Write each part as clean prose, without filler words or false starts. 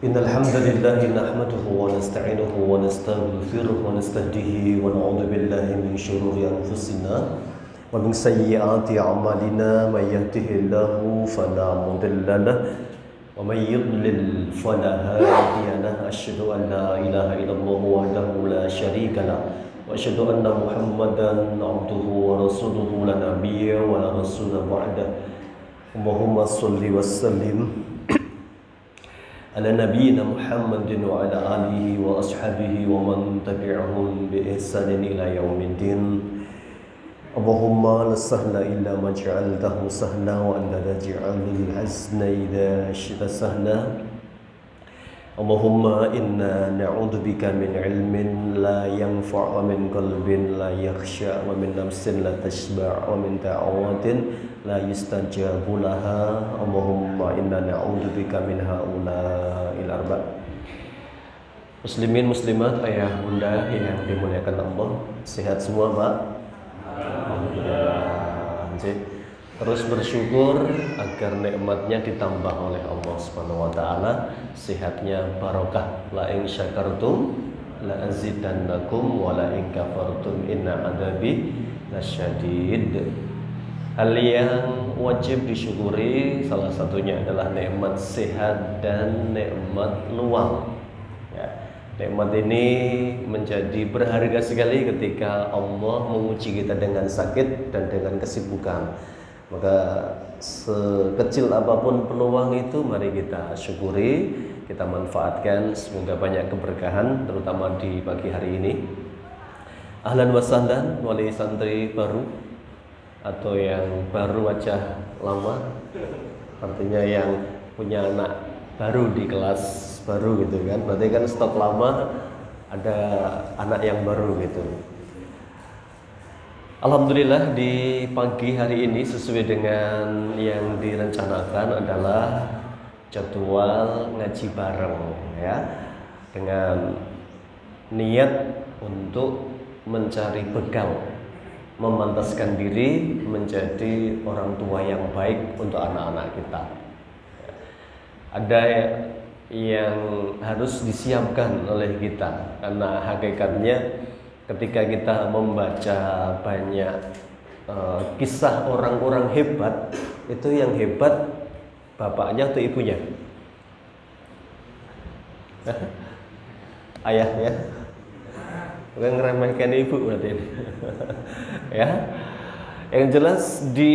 إن الحمد لله نحمده ونستعينه ونستغفره ونستهديه ونعوذ بالله من شرور أنفسنا ومن سيئات أعمالنا من يهده الله فلا مضل له ومن يضلل فلا هادي له أشهد أن لا إله إلا الله وحده لا شريك له وأشهد أن محمدا عبده ورسوله لا نبي ولا رسول بعده اللهم صل وسلم على نبينا محمد وعلى آله وأصحابه ومن تبعهم بإحسان إلى يوم الدين اللهم لا سهل إلا ما جعلته سهلا وأنت تجعل الحزن إذا شئت سهلا اللهم إنا نعوذ بك من علم لا ينفع ومن قلب لا يخشع ومن نفس لا تشبع ومن دعوة لا يستجاب لها اللهم إنا نعوذ بك من هؤلاء الأربع. Muslimin muslimat, ayah bunda yang dimuliakan Allah, sehat semua Pak? Alhamdulillah. Terus bersyukur agar nikmatnya ditambah oleh Allah Subhanahu wa taala, sehatnya barokah. La in syakartum la azidannakum wa la in kafartum inna adzabi lasyadid. Hal yang wajib disyukuri salah satunya adalah nikmat sehat dan nikmat luang. Ya, nikmat ini menjadi berharga sekali ketika Allah menguji kita dengan sakit dan dengan kesibukan. Maka sekecil apapun peluang itu mari kita syukuri, kita manfaatkan, semoga banyak keberkahan terutama di pagi hari ini. Ahlan wa sahlan wali santri baru atau yang baru wajah lama, artinya yang punya anak baru di kelas baru gitu kan, berarti kan stok lama ada anak yang baru gitu. Alhamdulillah di pagi hari ini sesuai dengan yang direncanakan adalah jadwal ngaji bareng ya, dengan niat untuk mencari bekal, memantaskan diri menjadi orang tua yang baik untuk anak-anak kita. Ada yang harus disiapkan oleh kita karena hakikatnya ketika kita membaca banyak kisah orang-orang hebat, itu yang hebat bapaknya atau ibunya? Ayahnya? Bukan ngeremehkan ibu berarti ini. Ya. Yang jelas di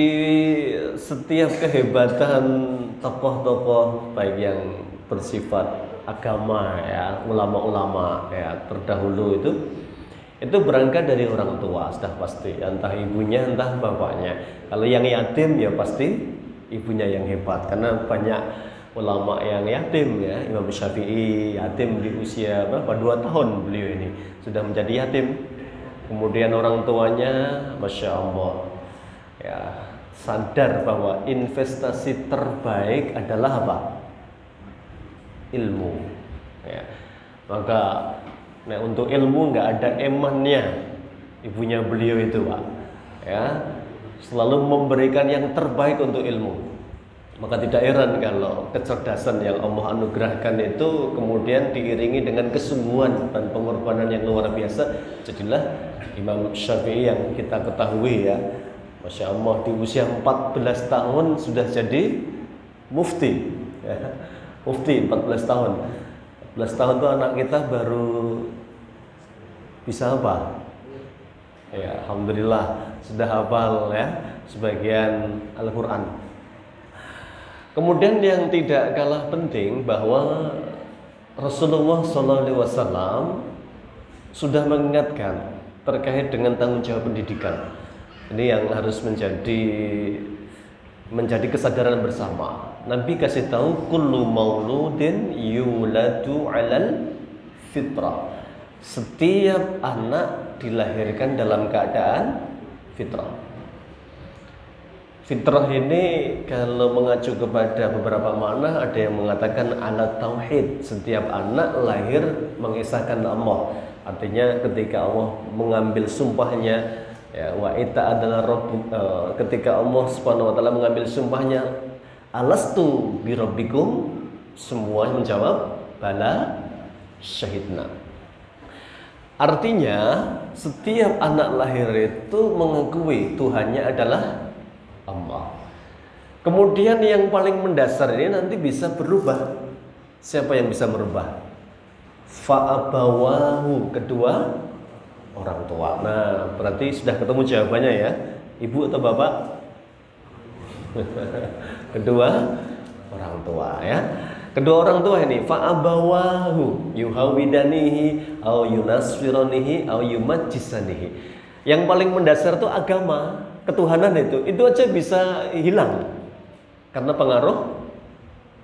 setiap kehebatan tokoh-tokoh baik yang bersifat agama ya, ulama-ulama ya terdahulu itu berangkat dari orang tua sudah pasti, entah ibunya entah bapaknya. Kalau yang yatim ya pasti ibunya yang hebat, karena banyak ulama yang yatim ya. Imam Syafi'i yatim di usia berapa? 2 tahun beliau ini sudah menjadi yatim. Kemudian orang tuanya Masya Allah ya sadar bahwa investasi terbaik adalah apa? Ilmu ya. Maka nah, untuk ilmu nggak ada emannya ibunya beliau itu Pak ya, selalu memberikan yang terbaik untuk ilmu. Maka tidak heran kalau kecerdasan yang Allah anugerahkan itu kemudian diiringi dengan kesungguhan dan pengorbanan yang luar biasa. Jadilah Imam Syafi'i yang kita ketahui ya, Masya Allah di usia 14 tahun sudah jadi mufti ya. Mufti 14 tahun. 14 tahun tuh anak kita baru bisa apa? Ya, alhamdulillah sudah hafal ya sebagian Al-Qur'an. Kemudian yang tidak kalah penting bahwa Rasulullah SAW sudah mengingatkan terkait dengan tanggung jawab pendidikan. Ini yang harus menjadi kesadaran bersama. Nabi kasih tahu kullu mauludin yuladu 'alal fitrah. Setiap anak dilahirkan dalam keadaan fitrah. Fitrah ini kalau mengacu kepada beberapa makna, ada yang mengatakan ala tauhid. Setiap anak lahir mengisahkan Allah. Artinya ketika Allah mengambil sumpahnya ya, wa ita adalah rabbuk, ketika Allah Subhanahu wa taala mengambil sumpahnya alastu birabbikum, semua menjawab bala syahidna. Artinya setiap anak lahir itu mengakui Tuhannya adalah Allah. Kemudian yang paling mendasar ini nanti bisa berubah. Siapa yang bisa merubah? Fa'abawahu, kedua orang tua. Nah, berarti sudah ketemu jawabannya ya. Ibu atau bapak? Kedua orang tua ya. Kedua orang tua ini fa'abawahu yuhawidanihi au yunasfironihi au yumajjisanihi. Yang paling mendasar itu agama, ketuhanan itu aja bisa hilang karena pengaruh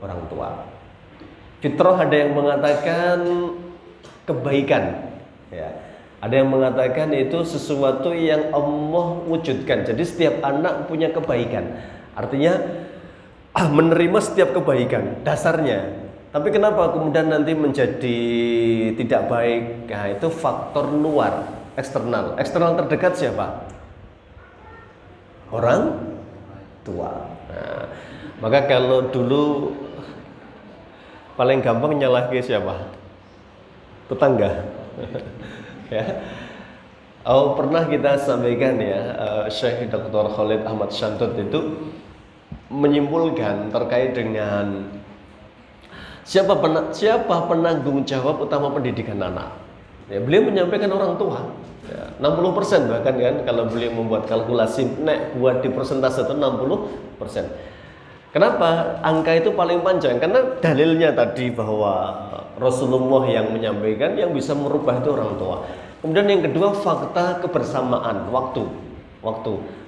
orang tua. Fitrah ada yang mengatakan kebaikan ya. Ada yang mengatakan itu sesuatu yang Allah wujudkan. Jadi setiap anak punya kebaikan. Artinya menerima setiap kebaikan dasarnya. Tapi kenapa kemudian nanti menjadi tidak baik? Nah, itu faktor luar, eksternal. Eksternal terdekat siapa? Orang tua. Nah, maka kalau dulu paling gampang nyalahin siapa? Tetangga. Ya. Oh, pernah kita sampaikan ya, Syekh Dr. Khalid Ahmad Syantut itu menyimpulkan terkait dengan siapa penanggung jawab utama pendidikan anak. Ya, beliau menyampaikan orang tua. Ya, 60% bahkan kan kalau beliau membuat kalkulasi buat di persentase itu 60%. Kenapa angka itu paling panjang? Karena dalilnya tadi bahwa Rasulullah yang menyampaikan yang bisa merubah itu orang tua. Kemudian yang kedua fakta kebersamaan waktu.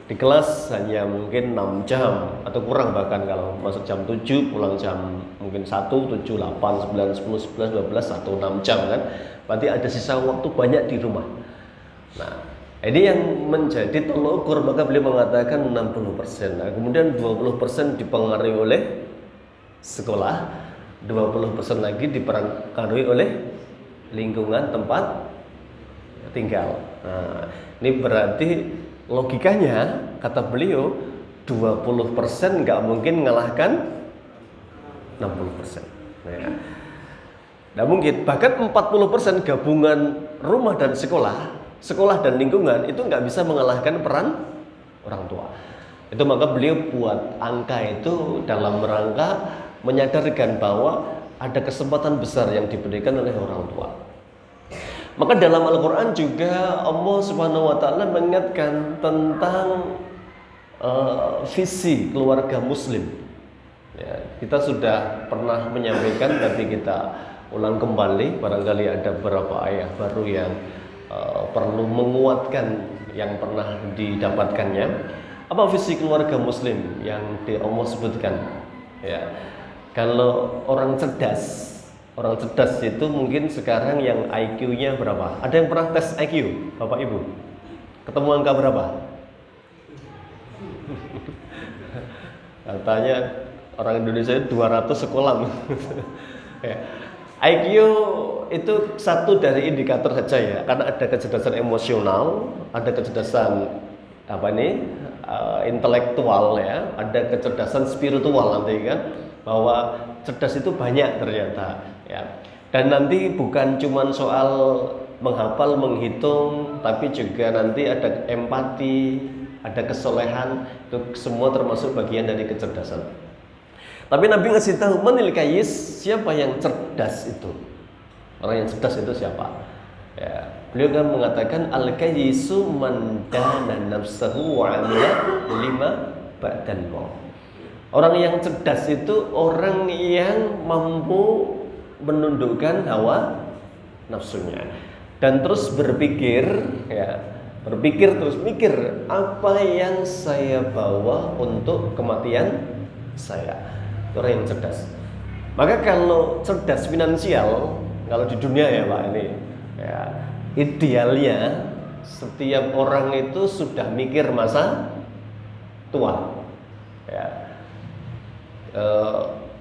Di kelas hanya mungkin 6 jam atau kurang, bahkan kalau masuk jam 7 pulang jam mungkin 1, 7, 8, 9, 10, 11, 12, 1, 6 jam kan. Berarti ada sisa waktu banyak di rumah. Nah, ini yang menjadi tolok ukur, maka beliau mengatakan 60%. Nah, kemudian 20% dipengaruhi oleh sekolah, 20% lagi dipengaruhi oleh lingkungan tempat tinggal. Nah, ini berarti logikanya kata beliau 20% nggak mungkin mengalahkan 60%. Nah, nggak mungkin. Bahkan 40% gabungan rumah dan sekolah dan lingkungan itu nggak bisa mengalahkan peran orang tua. Itu maka beliau buat angka itu dalam rangka menyadarkan bahwa ada kesempatan besar yang diberikan oleh orang tua. Maka dalam Al-Quran juga Allah Subhanahu Wa Taala mengingatkan tentang visi keluarga Muslim. Ya, kita sudah pernah menyampaikan, tapi kita ulang kembali. Barangkali ada beberapa ayat baru yang perlu menguatkan yang pernah didapatkannya. Apa visi keluarga Muslim yang Allah sebutkan? Ya, kalau orang cerdas itu mungkin sekarang yang IQ-nya berapa? Ada yang pernah tes IQ, Bapak Ibu? Ketemu angka berapa? Katanya orang Indonesia itu 200 sekolah. Ya. IQ itu satu dari indikator saja ya, karena ada kecerdasan emosional, ada kecerdasan intelektual ya, ada kecerdasan spiritual nanti kan, bahwa cerdas itu banyak ternyata ya. Dan nanti bukan cuma soal menghafal, menghitung, tapi juga nanti ada empati, ada kesolehan, itu semua termasuk bagian dari kecerdasan. Tapi Nabi ngasih tahu manil kayis, siapa yang cerdas itu? Orang yang cerdas itu siapa? Ya, beliau kan mengatakan al-kayisu man dana nafsahu wa 'amila lima ba'dal maut. Orang yang cerdas itu orang yang mampu menundukkan hawa nafsunya dan terus berpikir terus mikir apa yang saya bawa untuk kematian saya. Itu orang yang cerdas. Maka kalau cerdas finansial, kalau di dunia ya Pak ini ya, idealnya setiap orang itu sudah mikir masa tua ya.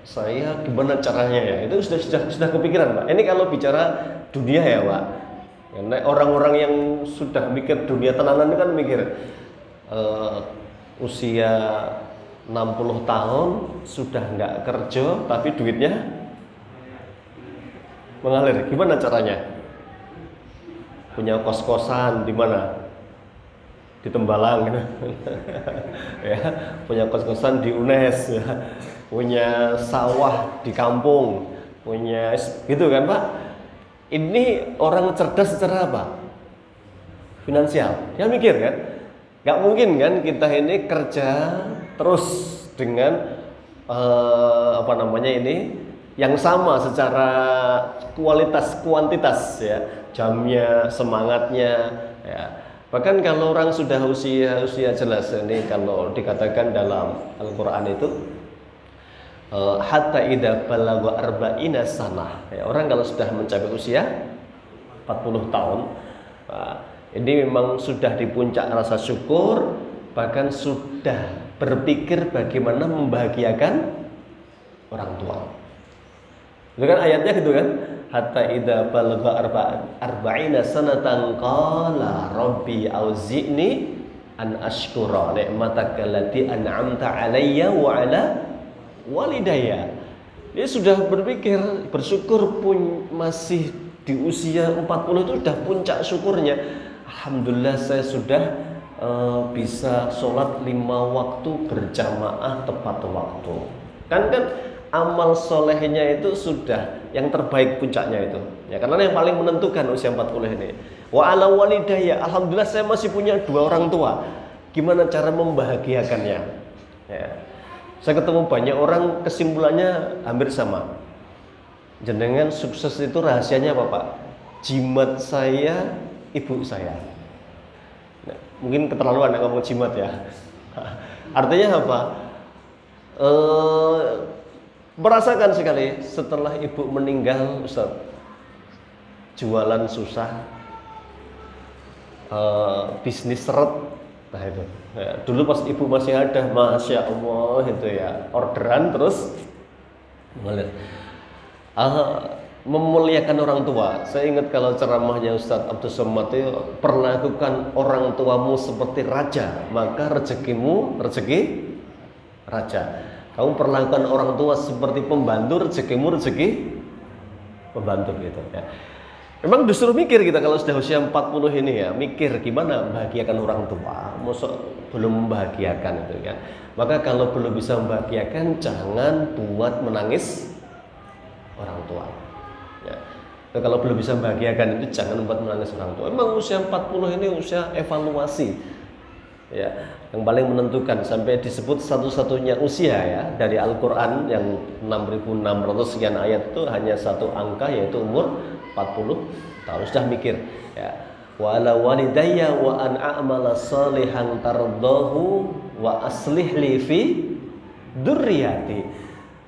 Saya gimana caranya ya, itu sudah kepikiran Pak. Ini kalau bicara dunia ya Pak, karena orang-orang yang sudah mikir dunia tenanan itu kan mikir usia 60 tahun sudah nggak kerja tapi duitnya mengalir. Gimana caranya? Punya kos-kosan di mana? Di Tembalang gitu. Ya, punya kos-kosan di UNES ya. Punya sawah di kampung, punya gitu kan Pak. Ini orang cerdas secara apa? Finansial. Dia mikir kan? Gak mungkin kan kita ini kerja terus dengan apa namanya ini yang sama secara kualitas kuantitas ya, jamnya, semangatnya ya. Bahkan kalau orang sudah usia jelas ini, kalau dikatakan dalam Al-Qur'an itu hatta idza balagha arba'ina sanah ya, orang kalau sudah mencapai usia 40 tahun ini memang sudah di puncak rasa syukur, bahkan sudah berpikir bagaimana membahagiakan orang tua. Itu kan ayatnya gitu kan? Hatta idza balagha arba'ina sanatan qala rabbi auzi'ni an ashkura ni'mataka allati an'amta 'alayya wa 'ala walidayya. Dia sudah berpikir, bersyukur pun masih di usia 40 itu sudah puncak syukurnya. Alhamdulillah saya sudah bisa sholat 5 waktu berjamaah tepat waktu. Kan amal solehnya itu sudah yang terbaik puncaknya itu. Ya, karena yang paling menentukan usia 40 ini. Wa ala walidayya, alhamdulillah saya masih punya 2 orang tua. Gimana cara membahagiakannya? Ya. Saya ketemu banyak orang, kesimpulannya hampir sama. Jenengan sukses itu rahasianya apa Pak? Jimat saya, ibu saya. Nah, mungkin keterlaluan ngomong jimat ya. Artinya apa? Merasakan sekali setelah ibu meninggal, Ustaz, jualan susah, bisnis seret. Nah itu ya, dulu pas ibu masih ada, Masya Allah itu ya, orderan terus mengalir. Memuliakan orang tua. Saya ingat kalau ceramahnya Ustadz Abdul Somad itu, perlakukan orang tuamu seperti raja, maka rezekimu rezeki raja. Kamu perlakukan orang tua seperti pembantu, rezekimu rezeki pembantu gitu ya. Memang disuruh mikir kita kalau sudah usia 40 ini ya, mikir gimana membahagiakan orang tua. Masa belum membahagiakan itu kan. Maka kalau belum bisa membahagiakan, jangan buat menangis orang tua. Ya. Kalau belum bisa membahagiakan itu jangan buat menangis orang tua. Memang usia 40 ini usia evaluasi. Ya, yang paling menentukan, sampai disebut satu-satunya usia ya dari Al-Qur'an yang 6.600 sekian ayat itu hanya satu angka, yaitu umur 40 tahun. Sudah mikir ya, wa ala walidayya wa an a'mala salihan tardahu wa aslih li fi dzurriyyati.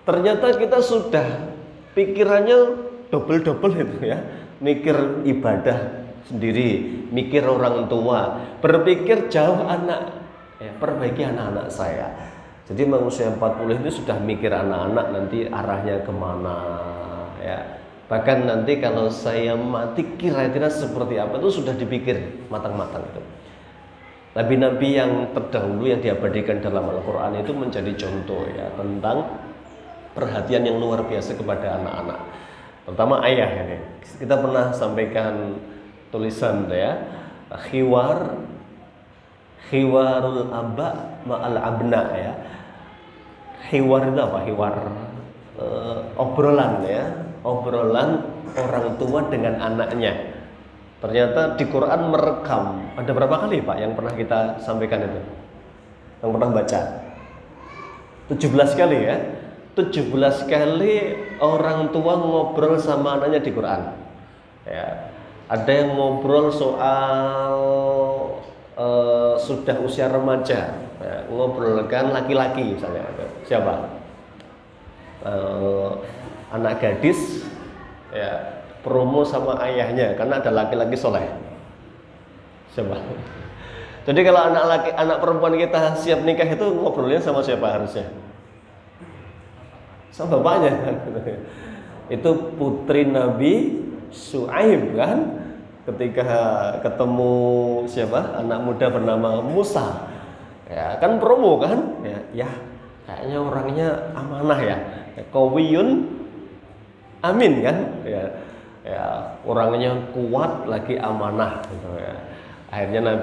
Ternyata kita sudah pikirannya double itu ya, mikir ibadah sendiri, mikir orang tua, berpikir jauh anak ya, perbaiki anak-anak saya. Jadi manusia 40 itu sudah mikir anak-anak nanti arahnya kemana ya. Bahkan nanti kalau saya mati kira-kira seperti apa itu sudah dipikir matang-matang itu. Nabi-nabi yang terdahulu yang diabadikan dalam Al-Quran itu menjadi contoh ya tentang perhatian yang luar biasa kepada anak-anak. Pertama ayah ini. Kita pernah sampaikan tulisan ya, khiwarul aba ma'al abna ya. Khiwar itu apa? Khiwar obrolan ya, obrolan orang tua dengan anaknya. Ternyata di Quran merekam ada berapa kali Pak yang pernah kita sampaikan itu? Yang pernah baca 17 kali ya. 17 kali orang tua ngobrol sama anaknya di Quran ya. Ada yang ngobrol soal sudah usia remaja ya, ngobrolkan laki-laki misalnya. Siapa? Anak gadis ya, promo sama ayahnya karena ada laki-laki soleh. Siapa? Jadi kalau anak perempuan kita siap nikah itu ngobrolnya sama siapa harusnya? Sama bapaknya. Itu putri Nabi Syuaib kan, ketika ketemu siapa? Anak muda bernama Musa. Ya, kan promo kan? Ya, kayaknya orangnya amanah ya. Qawiyun amin kan? Ya. ya, orangnya kuat lagi amanah gitu ya. Akhirnya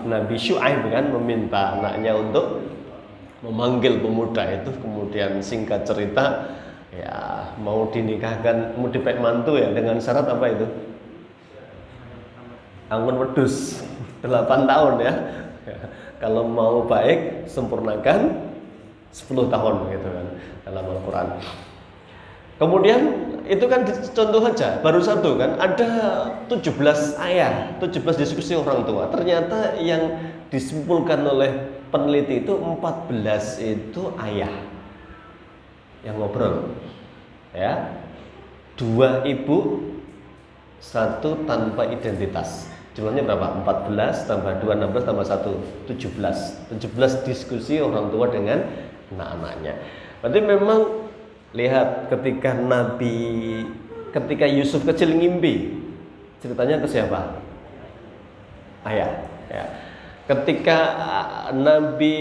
Nabi Syuaib kan meminta anaknya untuk memanggil pemuda itu, kemudian singkat cerita ya mau dinikahkan, mau dipek mantu ya dengan syarat apa itu? Anggun wedus 8 tahun ya. Kalau mau baik sempurnakan 10 tahun gitu kan dalam Al-Quran. Kemudian itu kan contoh saja, baru satu kan, ada 17 ayat, 17 diskusi orang tua. Ternyata yang disimpulkan oleh peneliti itu 14 itu ayah yang ngobrol. Ya. 2 ibu, 1 tanpa identitas. Jumlahnya berapa? 14 tambah 2, 16 tambah 1, 17. 17 diskusi orang tua dengan anak-anaknya. Berarti memang lihat ketika Yusuf kecil ngimpi, ceritanya ke siapa? Ayah. Ya. Ketika Nabi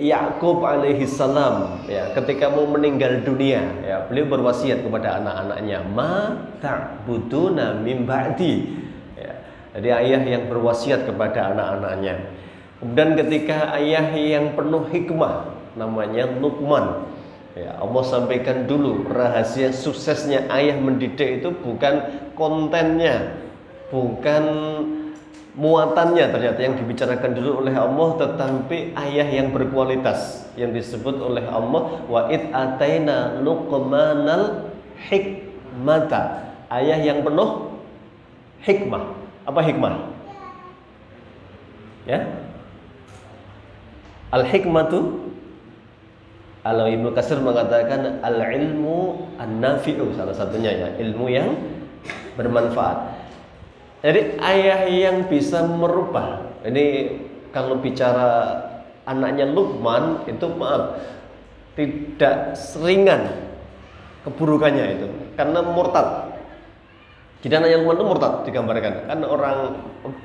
Yakub alaihi salam ya, ketika mau meninggal dunia ya, beliau berwasiat kepada anak-anaknya, ma ta'buduna min ba'di. Ya. Jadi ayah yang berwasiat kepada anak-anaknya. Kemudian ketika ayah yang penuh hikmah namanya Luqman. Ya, Allah sampaikan dulu rahasia suksesnya ayah mendidik itu bukan kontennya, bukan muatannya ternyata yang dibicarakan dulu oleh Allah, tetapi ayah yang berkualitas yang disebut oleh Allah wa id ataina luqmanal hikmata, ayah yang penuh hikmah. Apa hikmah? Ya, al hikmatu, kalau Ibnu Katsir mengatakan al-ilmu an-nafi'u, salah satunya ya, ilmu yang bermanfaat. Jadi ayah yang bisa merubah. Ini kalau bicara anaknya Luqman itu maaf, tidak seringan keburukannya itu karena murtad. Jadi anaknya Luqman itu murtad digambarkan. Kan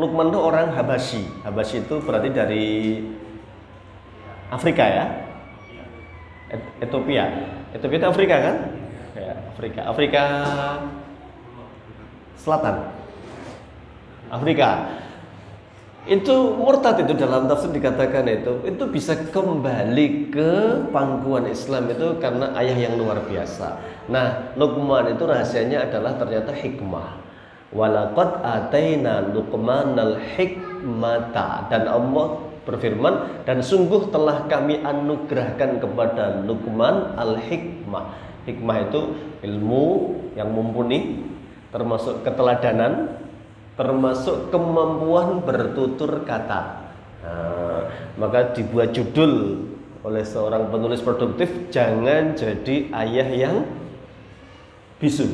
Luqman itu orang Habasyi. Habasyi itu berarti dari Afrika ya. Ethiopia itu Afrika kan? Ya, Afrika Selatan. Afrika. Itu murtad, itu dalam tafsir dikatakan itu bisa kembali ke pangkuan Islam itu karena ayah yang luar biasa. Nah, Luqman itu rahasianya adalah ternyata hikmah. Walaqad ataina Luqmanal hikmata, dan Allah berfirman, dan sungguh telah kami anugerahkan kepada Luqman al-hikmah. Hikmah itu ilmu yang mumpuni, termasuk keteladanan, termasuk kemampuan bertutur kata. Nah, maka dibuat judul oleh seorang penulis produktif, jangan jadi ayah yang bisu.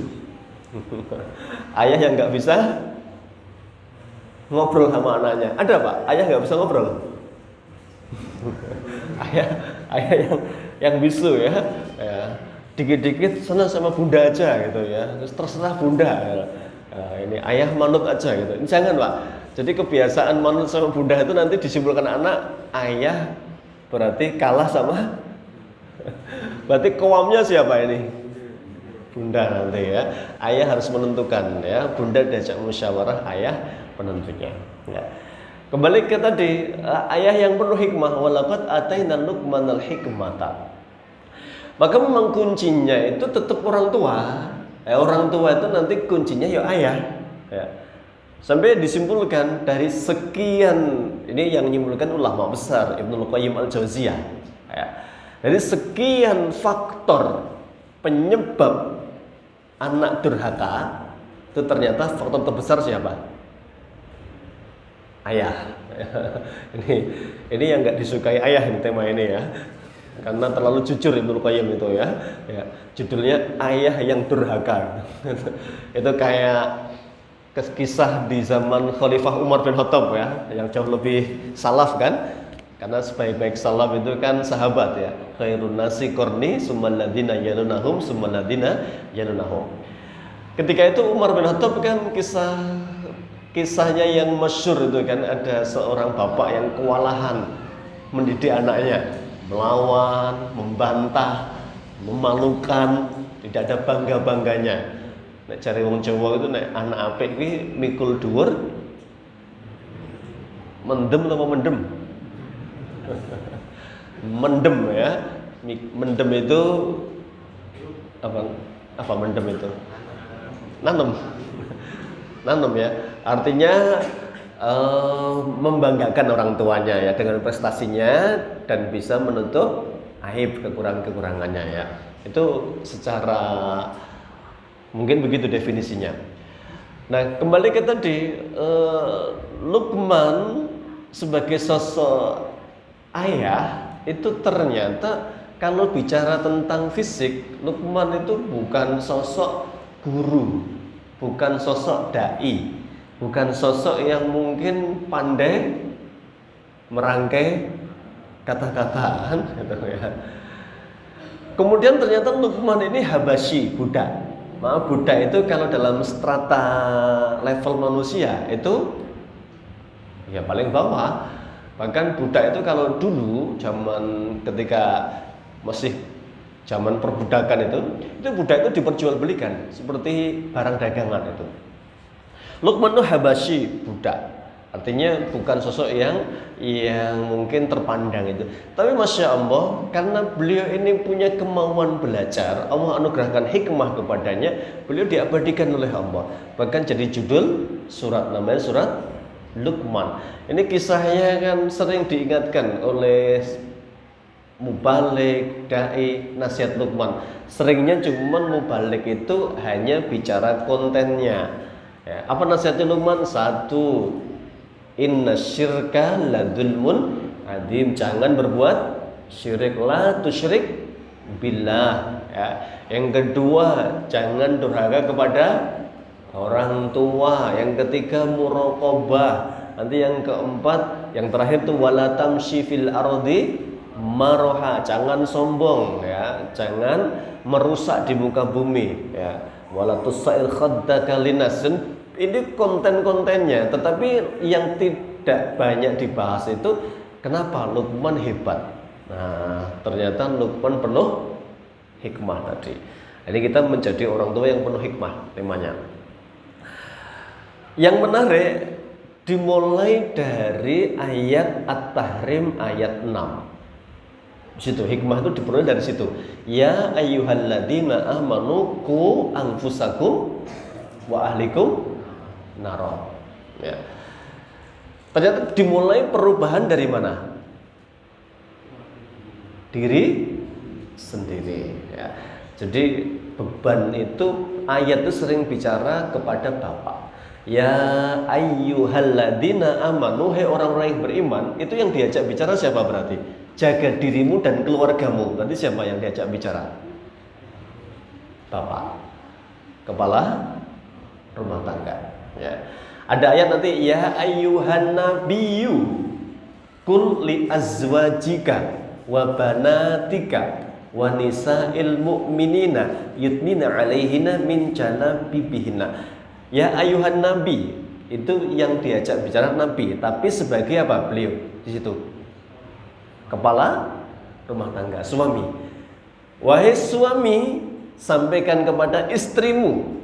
Ayah yang nggak bisa ngobrol sama anaknya. Ada Pak, ayah nggak bisa ngobrol. ayah yang bisu ya, dikit-dikit senang sama bunda aja gitu ya, terserah bunda ya. Ini ayah manut aja gitu. Ini jangan Pak. Jadi kebiasaan manut sama bunda itu nanti disimpulkan anak, ayah berarti kalah sama berarti kawamnya siapa ini? Bunda nanti ya. Ayah harus menentukan ya, bunda diajak musyawarah, ayah penentunya ya. Kembali ke tadi, ayah yang penuh hikmah, walaqad ataina Luqmanal hikmata. Maka memang kuncinya itu tetap orang tua. Orang tua itu nanti kuncinya ya ayah. Ya. Sampai disimpulkan dari sekian, ini yang menyimpulkan ulama besar Ibnu Qayyim al-Jauziyah. Ya. Dari sekian faktor penyebab anak durhaka, itu ternyata faktor terbesar siapa? Ayah. Ini yang nggak disukai ayah ini tema ini ya, karena terlalu jujur Ibnu Qayyim itu ya. Judulnya ayah yang durhaka. Itu kayak kisah di zaman Khalifah Umar bin Khattab ya, yang jauh lebih salaf kan, karena sebaik-baik salaf itu kan sahabat ya. Khairun nasi qarni summal ladzina yalunahum summal ladzina yalunahum. Ketika itu Umar bin Khattab kan kisahnya yang masyhur itu kan, ada seorang bapak yang kewalahan mendidik anaknya, melawan, membantah, memalukan, tidak ada bangga-bangganya. Nek cari wong Jawa itu nek anak apik kuwi mikul dhuwur mendem atau mendem? Mendem ya. Mendem itu apa mendem itu? Nanem. Nanem ya. Artinya membanggakan orang tuanya ya dengan prestasinya dan bisa menutup aib kekurangannya ya. Itu secara mungkin begitu definisinya. Nah, kembali ke tadi Luqman sebagai sosok ayah itu ternyata kalau bicara tentang fisik, Luqman itu bukan sosok guru, bukan sosok dai, bukan sosok yang mungkin pandai merangkai kata-kata gitu ya. Kemudian ternyata Luqman ini Habasyi, budak. Maaf, budak itu kalau dalam strata level manusia itu ya paling bawah. Bahkan budak itu kalau dulu zaman ketika masih zaman perbudakan itu budak itu diperjualbelikan seperti barang dagangan itu. Luqman itu Habasyi, budak. Artinya bukan sosok yang mungkin terpandang itu. Tapi Masya Allah, karena beliau ini punya kemauan belajar, Allah anugerahkan hikmah kepadanya, beliau diabadikan oleh Allah. Bahkan jadi judul surat, namanya surat Luqman. Ini kisahnya kan sering diingatkan oleh mubalik, dai, nasihat Luqman. Seringnya cuman mubalik itu hanya bicara kontennya ya. Apa nasihatnya Luqman? Satu, inna syirka ladzulmun adzim, jangan berbuat syirik, la tusyrik billah ya. Yang kedua, jangan durhaka kepada orang tua. Yang ketiga, muraqabah. Nanti yang keempat, yang terakhir itu wala tamshi fil ardi maroha, jangan sombong ya, jangan merusak di muka bumi ya. Wala tusail khaddaka linas. Ini konten-kontennya, tetapi yang tidak banyak dibahas itu kenapa Luqman hebat. Nah, ternyata Luqman penuh hikmah tadi. Jadi kita menjadi orang tua yang penuh hikmah temanya. Yang menarik dimulai dari ayat At-Tahrim ayat 6. Di situ hikmah itu diperoleh dari situ. Ya ayyuhalladzina amanu qu anfusakum wa ahlikum naro ya. Ternyata dimulai perubahan dari mana? Diri sendiri ya. Jadi beban itu ayat itu sering bicara kepada bapak. Ya ayyuhalladzina amanu, hai orang-orang yang beriman. Itu yang diajak bicara siapa berarti? Jaga dirimu dan keluargamu. Nanti siapa yang diajak bicara? Bapak, kepala rumah tangga ya. Ada ayat nanti ya ayyuhan nabiyyu qul li azwajika wa banatika wa nisa'il mu'minina yudnina 'alaihinna min jalabibihinna. Ya ayyuhan nabi, itu yang diajak bicara nabi, tapi sebagai apa beliau di situ? Kepala rumah tangga, suami. Wahai suami, sampaikan kepada istrimu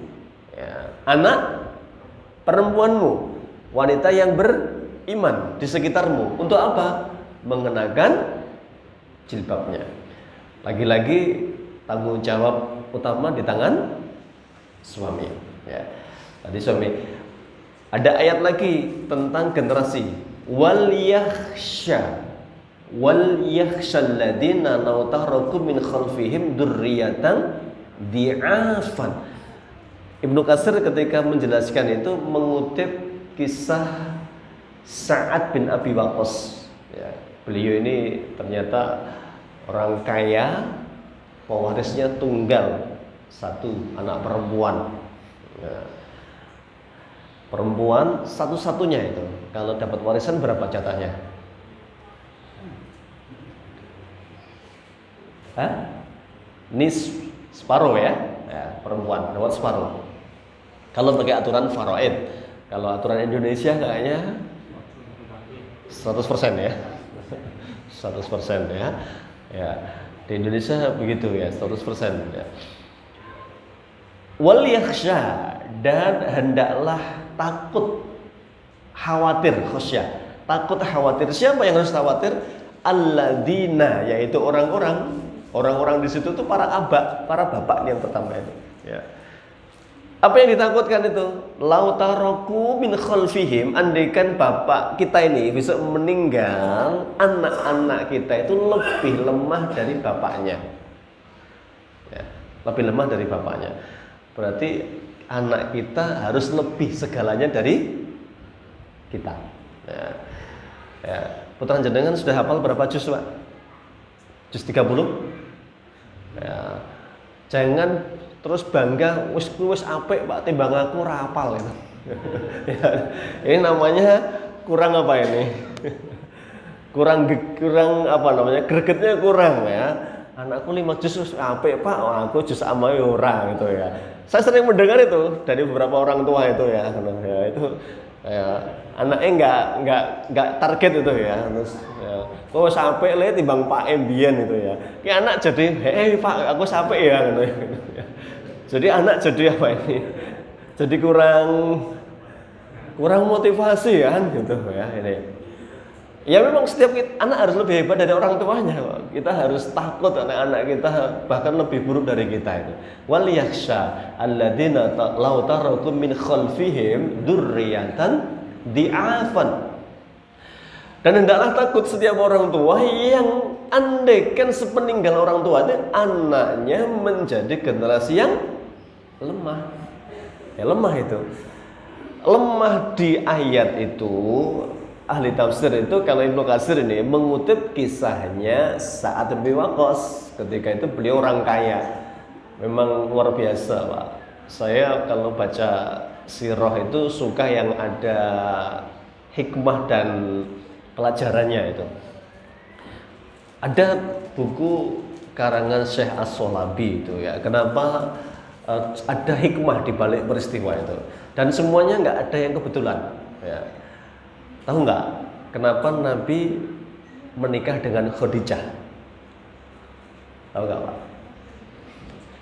ya, anak perempuanmu, wanita yang beriman di sekitarmu, untuk apa? Mengenakan jilbabnya. Lagi-lagi tanggung jawab utama di tangan suami ya. Tadi suami. Ada ayat lagi tentang generasi. Wal yakhsha alladziina law taraku min khalfihim dzurriyyatan di'afan. Ibnu Katsir ketika menjelaskan itu mengutip kisah Sa'ad bin Abi Waqqas ya. Beliau ini ternyata orang kaya, pewarisnya tunggal, satu anak perempuan ya. Perempuan satu-satunya itu. Kalau dapat warisan berapa jatahnya? Separuh ya, perempuan dapat separuh. Kalau pakai aturan faraid, kalau aturan Indonesia kayaknya 100% ya. 100% ya. Ya, di Indonesia begitu ya, 100% ya. Wal yakhsha, dan hendaklah takut, khawatir, khasyah. Takut khawatir. Siapa yang harus khawatir? Alladzina, yaitu orang-orang di situ tuh para aba, para bapak yang pertama itu. Ya. Apa yang ditakutkan itu? Lautaroku min khalfihim, andaikan bapak kita ini bisa meninggal, anak-anak kita itu lebih lemah dari bapaknya. Ya, lebih lemah dari bapaknya. Berarti anak kita harus lebih segalanya dari kita. Ya. Ya. Putra jenengan sudah hafal berapa juz, Pak? Juz 30? Ya. Jangan terus bangga, wis apik Pak, timbang aku ora hafal itu. Ya. Ini namanya kurang apa ini? kurang apa namanya? Gregetnya kurang ya. Anakku 5 juz wis apik Pak, aku juz ama ora gitu ya. Saya sering mendengar itu dari beberapa orang tua itu ya, itu ya, anaknya nggak target itu ya, terus ya, kok sampai le timbang Pak Mbien itu ya, anak jadi Pak aku sampai ya, gitu ya. Jadi anak jadi apa ini? Jadi kurang motivasi kan gitu ya ini. Ya memang setiap anak harus lebih hebat dari orang tuanya. Kita harus takut anak-anak kita bahkan lebih buruk dari kita itu. Wal yakhsha alladzina law tarakum min khalfihim dzurriyyatan di'afan. Dan hendaklah takut setiap orang tua yang andaikan sepeninggal orang tua itu anaknya menjadi generasi yang lemah. Ya lemah itu. Lemah di ayat itu. Ahli tafsir itu kalau Ibnu Katsir ini mengutip kisahnya Sa'ad bin Waqqas, ketika itu beliau orang kaya. Memang luar biasa, Pak. Saya kalau baca sirah itu suka yang ada hikmah dan pelajarannya itu. Ada buku karangan Syekh As-Shalabi itu ya. Kenapa ada hikmah di balik peristiwa itu? Dan semuanya nggak ada yang kebetulan ya. Tahu nggak kenapa Nabi menikah dengan Khadijah? Tahu nggak, Pak?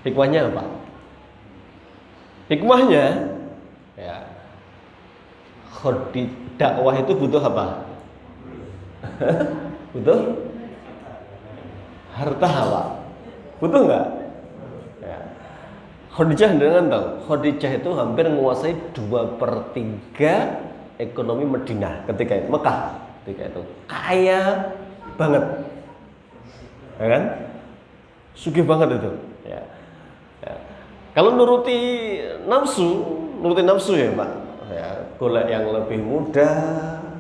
Hikmahnya apa? Hikmahnya ya, dakwah itu butuh apa? Butuh harta, Pak. Butuh nggak? Ya. Khadijah dengan tahu, Khadijah itu hampir menguasai 2/3 ekonomi Madinah ketika itu, Mekah ketika itu, kaya banget, ya kan? Sugih banget itu. Ya. Ya. Kalau nuruti nafsu ya Pak. Ya, golek yang lebih muda,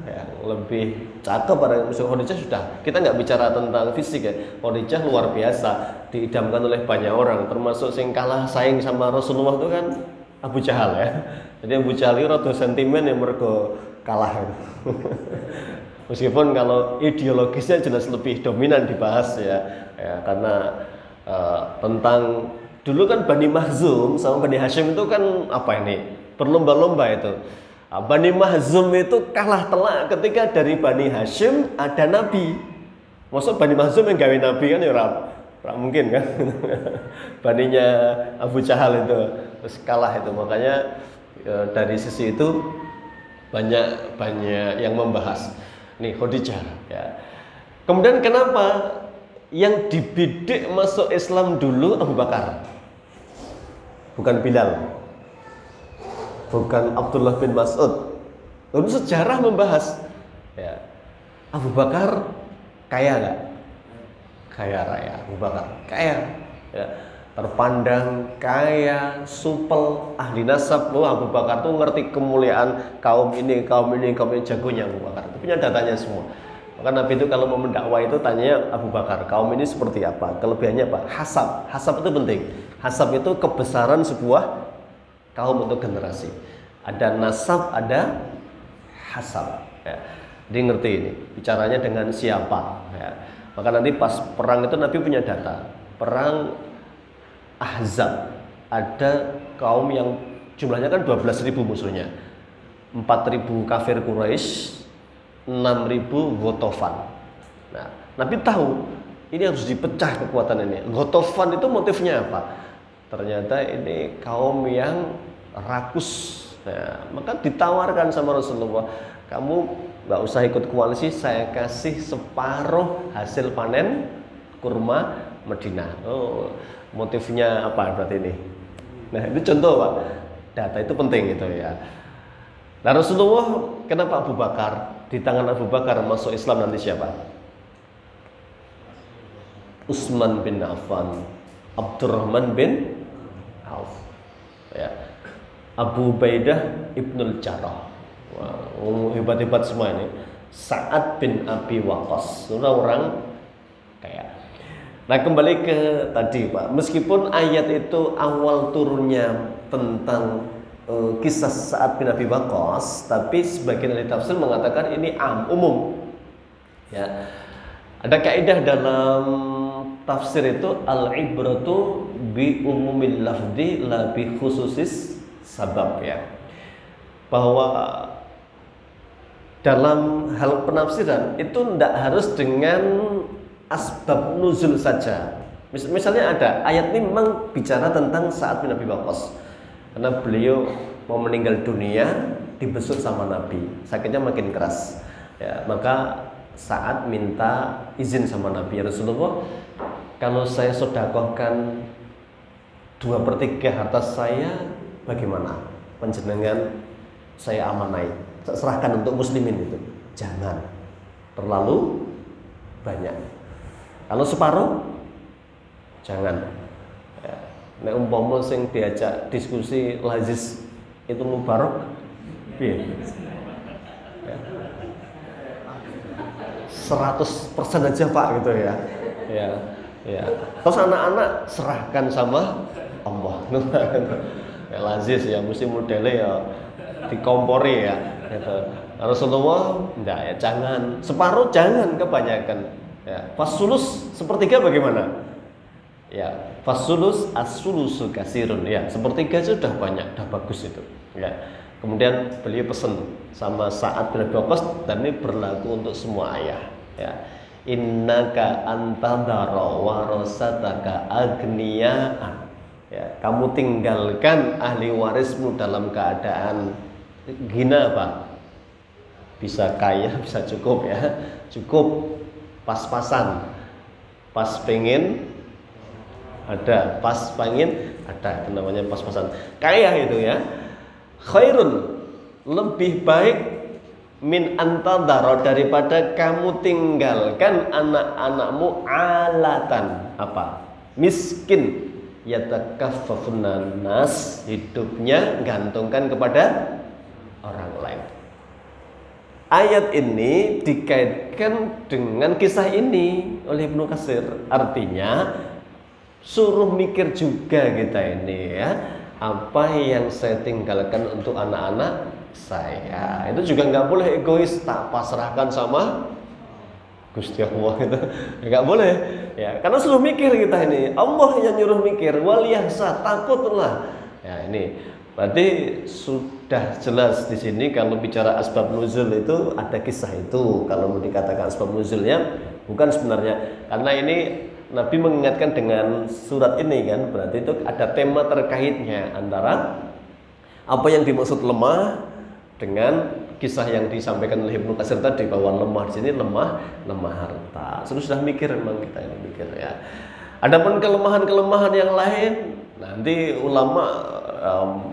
yang lebih cakep. Pada misalnya Khadijah sudah, kita nggak bicara tentang fisik ya. Khadijah luar biasa, diidamkan oleh banyak orang, termasuk sing kalah saing sama Rasulullah itu kan Abu Jahal ya. Jadi Abu Jahal itu rada sentimen yang mergo kalah. Meskipun kalau ideologisnya jelas lebih dominan dibahas ya karena tentang dulu kan Bani Makhzum sama Bani Hashim itu kan apa ini berlomba-lomba itu. Bani Makhzum itu kalah telak ketika dari Bani Hashim ada Nabi. Maksud Bani Makhzum yang gawe Nabi kan ya ora mungkin kan. Baninya Abu Jahal itu terus kalah itu, makanya dari sisi itu banyak yang membahas nih Khadijah ya. Kemudian kenapa yang dibidik masuk Islam dulu Abu Bakar, bukan Bilal, bukan Abdullah bin Mas'ud? Lalu sejarah membahas ya, Abu Bakar kaya nggak? Kaya raya. Abu Bakar kaya ya. Terpandang kaya, supel, ahli nasab. Abu Bakar tuh ngerti kemuliaan kaum ini jagonya Abu Bakar. Itu punya datanya semua. Maka Nabi itu kalau mau mendakwah itu tanya Abu Bakar, kaum ini seperti apa? Kelebihannya apa? Hasab itu penting. Hasab itu kebesaran sebuah kaum untuk generasi. Ada nasab, ada hasab. Ya. Dia ngerti ini. Bicaranya dengan siapa? Ya. Maka nanti pas perang itu Nabi punya data. Perang Ahzab, ada kaum yang jumlahnya kan 12.000 musuhnya, 4.000 kafir Quraisy, 6.000 Ghatafan. Nah, Nabi tahu ini harus dipecah kekuatan ini. Ghatafan itu motifnya apa? ternyata ini kaum yang rakus. Nah, maka ditawarkan sama Rasulullah, kamu nggak usah ikut koalisi, saya kasih separuh hasil panen kurma Madinah. Oh, motifnya apa berarti ini? Nah, itu contoh Pak. Data itu penting gitu ya. Nah, Rasulullah, kenapa Abu Bakar? Di tangan Abu Bakar masuk Islam nanti siapa? Utsman bin Affan, Abdurrahman bin Auf, ya. Abu Ubaidah Ibnul Jarrah. Wow, hebat-hebat semua ini. Sa'ad bin Abi Waqqas, orang kaya. Nah, kembali ke tadi Pak, meskipun ayat itu awal turunnya tentang kisah Sa'ad bin Abi Waqqas, tapi sebagian ahli tafsir mengatakan ini umum. Ya. Ada kaidah dalam tafsir itu al-ibratu bi umumil lafzi la bi khususis sabab, ya. Bahwa dalam hal penafsiran itu tidak harus dengan asbab nuzul saja. Misalnya ada ayat ini memang bicara tentang Sa'ad bin Abi Waqqas, karena beliau mau meninggal dunia dibesuk sama Nabi, sakitnya makin keras, ya. Maka Sa'ad minta izin sama Nabi, ya Rasulullah, kalau saya sedekahkan 2/3 harta saya, bagaimana? Panjenengan saya amanai, serahkan untuk muslimin itu. Jangan terlalu banyak. Kalau separuh, jangan. Ya. Nek umpama sing diajak diskusi lazis itu mubarok, piye? Ya. 100% aja Pak gitu ya. Ya. Ya. Terus anak-anak serahkan sama Allah. Ya, lazis ya, mesti modelnya ya dikompori ya. Gitu. Rasulullah enggak, ya jangan separuh, jangan kebanyakan. Ya, fasulus sepertiga bagaimana? Ya, fasulus as-sulusu kasirun, ya, sepertiga sudah banyak, sudah bagus itu. Ya. Kemudian beliau pesan sama Sa'ad bin Abi Waqqas, dan ini berlaku untuk semua ayah. Ya. Innaka antadhara warasataka aghniya'an. Ya, kamu tinggalkan ahli warismu dalam keadaan gina Pak. Bisa kaya, bisa cukup ya. Cukup, pas-pasan. Pas pengen ada, pas pengen ada, itu namanya pas-pasan. Kaya itu ya. Khairun, lebih baik min antadhara, daripada kamu tinggalkan anak-anakmu alatan, apa? Miskin, yatakaffafunan nas, hidupnya gantungkan kepada orang lain. Ayat ini dikaitkan dengan kisah ini oleh Ibnu Katsir. Artinya suruh mikir juga kita ini ya, apa yang saya tinggalkan untuk anak-anak saya. Itu juga nggak boleh egois, tak pasrahkan sama Gusti Allah gitu. Nggak boleh ya, karena suruh mikir kita ini. Allah yang nyuruh mikir, waliyahsa, takutlah. Ya, ini berarti sudah jelas di sini kalau bicara asbab nuzul itu ada kisah itu. Kalau mau dikatakan asbab nuzulnya bukan sebenarnya, karena ini Nabi mengingatkan dengan surat ini kan, berarti itu ada tema terkaitnya antara apa yang dimaksud lemah dengan kisah yang disampaikan oleh Ibnu Katsir tadi, bahwa lemah di sini lemah harta. Sudah mikir memang kita ini mikir ya. Adapun kelemahan-kelemahan yang lain, nanti ulama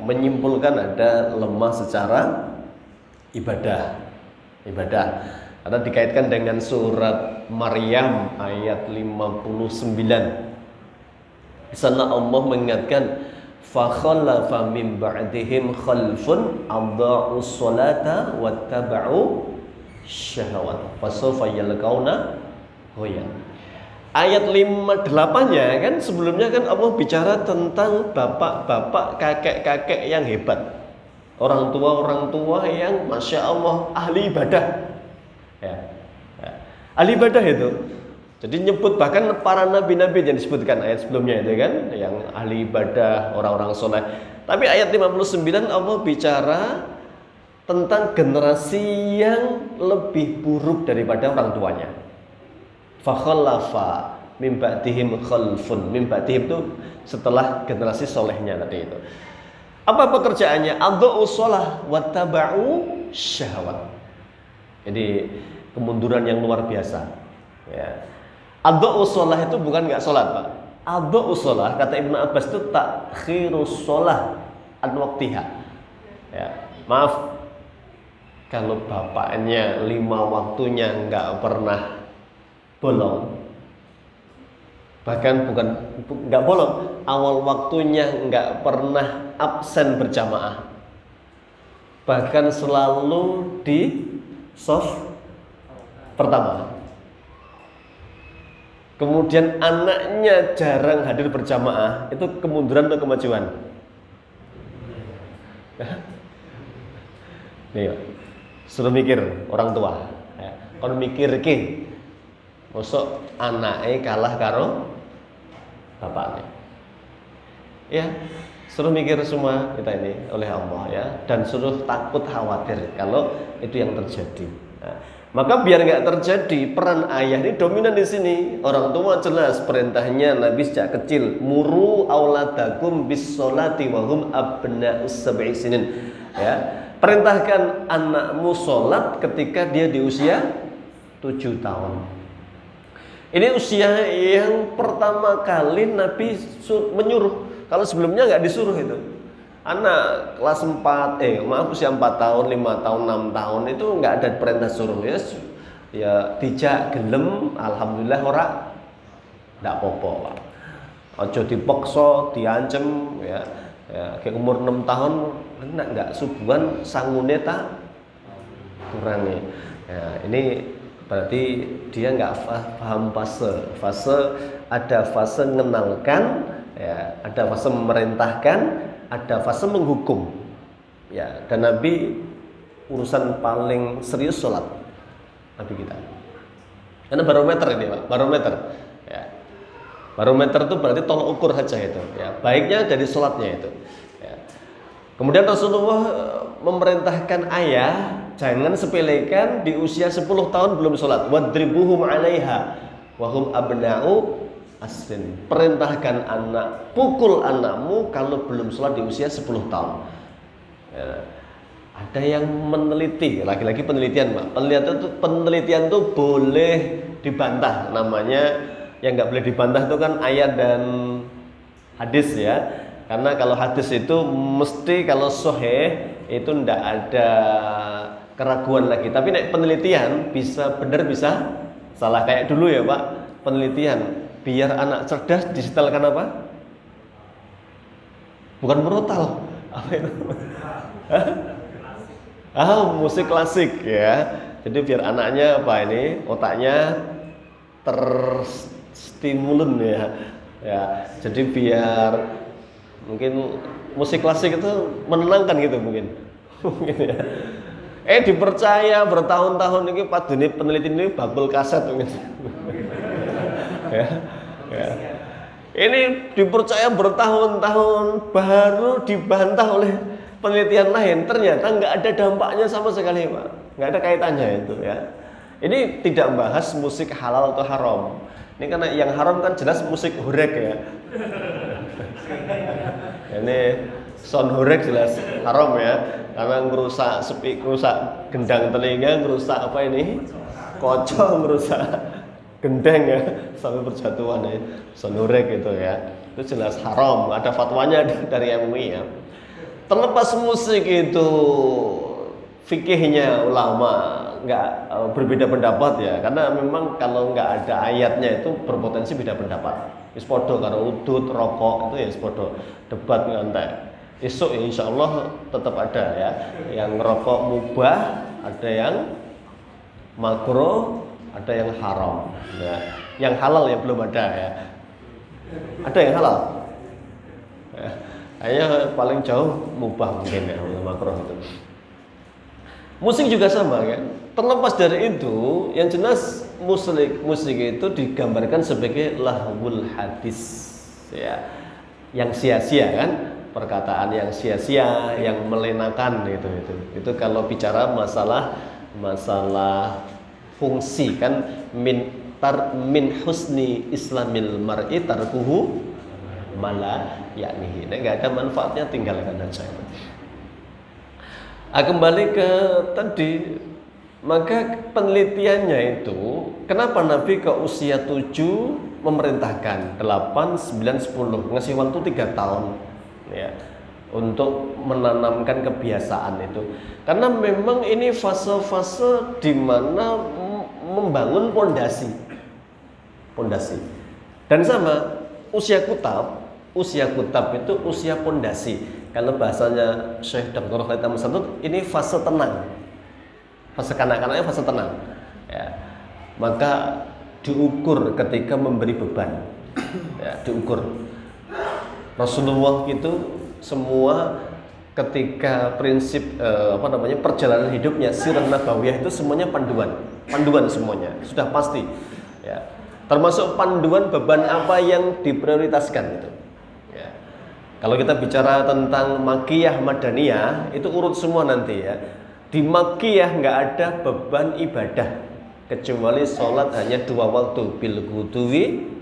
menyimpulkan ada lemah secara ibadah. Karena dikaitkan dengan surat Maryam ayat 59. Di sana Allah mengingatkan, fa khalafa min ba'dihim khalfun adha'us salata wattaba'u syahawat fasawfa yalqauna ghayyan. Ayat 58-nya kan sebelumnya kan Allah bicara tentang bapak-bapak, kakek-kakek yang hebat. Orang tua yang Masya Allah ahli ibadah ya. Ahli ibadah itu. Jadi nyebut bahkan para nabi-nabi yang disebutkan ayat sebelumnya itu kan, yang ahli ibadah, orang-orang soleh. Tapi ayat 59 Allah bicara tentang generasi yang lebih buruk daripada orang tuanya. Fakhallafa mim ba'dihim khalfun. Mim ba'dihim itu setelah generasi solehnya tadi itu. Apa pekerjaannya? Adha'u shalah wattaba'u syahwat. Jadi kemunduran yang luar biasa. Ya. Adha'u shalah itu bukan enggak salat, Pak. Adha'u shalah kata Ibnu Abbas itu takhirus shalah an waqtiha. Ya. Maaf kalau bapaknya 5 waktunya enggak pernah bolong. Bahkan bukan enggak bolong, awal waktunya enggak pernah absen berjamaah. Bahkan selalu di shaf pertama. Kemudian anaknya jarang hadir berjamaah, itu kemunduran atau kemajuan? Nih, suruh mikir orang tua. Kon mikir ki, mosok anaknya kalah karo bapaknya. Ya, suruh mikir semua kita ini oleh Allah ya, dan suruh takut khawatir kalau itu yang terjadi. Nah, maka biar nggak terjadi, peran ayah ini dominan di sini. Orang tua jelas perintahnya Nabi sejak kecil, muru auladakum bis sholati wa hum abna'us sab'i sinin. Ya, perintahkan anakmu sholat ketika dia di usia 7 tahun. Ini usia yang pertama kali Nabi menyuruh. Kalau sebelumnya nggak disuruh itu. Anak kelas 4, usia 4 tahun, 5 tahun, 6 tahun itu nggak ada perintah suruh ya. Ya dijak gelem, alhamdulillah ora ndak apa-apa, Pak. Aja dipaksa, diancem ya. Ya, kayak umur 6 tahun enggak subuhan sangune tak kurangi. Ya, ini berarti dia nggak paham fase ada fase mengenalkan ya, ada fase memerintahkan, ada fase menghukum ya. Dan Nabi urusan paling serius sholat Nabi kita, karena barometer ini Pak, barometer ya. Barometer itu berarti tolak ukur saja itu ya, baiknya dari sholatnya itu ya. Kemudian Rasulullah memerintahkan ayah jangan sepelekan di usia 10 tahun belum sholat. Wadribuhum 'alaiha wa hum abna'u asrin. Perintahkan anak, pukul anakmu kalau belum sholat di usia 10 tahun. Ya. Ada yang meneliti, lagi-lagi penelitian, Pak. Penelitian itu boleh dibantah. Namanya yang nggak boleh dibantah itu kan ayat dan hadis ya. Karena kalau hadis itu mesti kalau sahih itu ndak ada keraguan lagi. Tapi nek penelitian bisa benar bisa salah. Kayak dulu ya Pak, penelitian biar anak cerdas disetelkan apa? Bukan brutal. Apa itu? Musik klasik ya. Jadi biar anaknya apa ini? Otaknya terstimulun ya. Ya, jadi biar mungkin musik klasik itu menenangkan gitu mungkin. Ya. Dipercaya bertahun-tahun ini Pak Duni peneliti ini bakul kaset mungkin. Ya. Ini dipercaya bertahun-tahun baru dibantah oleh penelitian lain, ternyata nggak ada dampaknya sama sekali Pak, nggak ada kaitannya itu ya. Ini tidak bahas musik halal atau haram. Ini karena yang haram kan jelas musik hurek ya. Ini sound hurek jelas haram ya, karena ngerusak ngerusak gendang telinga, ngerusak apa ini, kocok, ngerusak gendeng ya, sampai berjatuhan ya, sound hurek gitu ya. Itu jelas haram, ada fatwanya dari MUI ya. Terlepas musik itu fikihnya ulama nggak berbeda pendapat ya, karena memang kalau nggak ada ayatnya itu berpotensi beda pendapat. Ispodo karo udut rokok itu ya ispodo debat ngantek. Esok ya insya Allah tetap ada ya, yang rokok mubah, ada yang makruh, ada yang haram. Ya. Yang halal ya belum ada ya. Ada yang halal. Ya. Kayaknya paling jauh mubah mungkin ya, makruh itu. Musik juga sama kan. Terlepas dari itu, yang jelas musik itu digambarkan sebagai lahwul hadis ya. Yang sia-sia kan, perkataan yang sia-sia, yang melenakan itu. Itu kalau bicara masalah fungsi kan, min min husni islamil mar'i tarkuhu mala yaknihi. Nek gak ada manfaatnya tinggalkan aja. Kembali ke tadi, maka penelitiannya itu kenapa Nabi ke usia 7 memerintahkan 8, 9, 10 ngasih waktu 3 tahun ya untuk menanamkan kebiasaan itu, karena memang ini fase-fase di mana membangun pondasi. Dan sama usia kutab itu usia pondasi. Kalau bahasanya Syekh Dr. Khalid Ahmad Santun, ini fase tenang. Fase kanak-kanaknya fase tenang. Ya. Maka diukur ketika memberi beban. Ya, diukur. Rasulullah itu semua ketika prinsip perjalanan hidupnya, sirah nabawiyah itu semuanya panduan semuanya sudah pasti. Ya. Termasuk panduan beban apa yang diprioritaskan itu. Ya. Kalau kita bicara tentang Makkiyah Madaniyah itu urut semua nanti ya. Di Makkiyah nggak ada beban ibadah kecuali sholat hanya 2 waktu bil ghudwi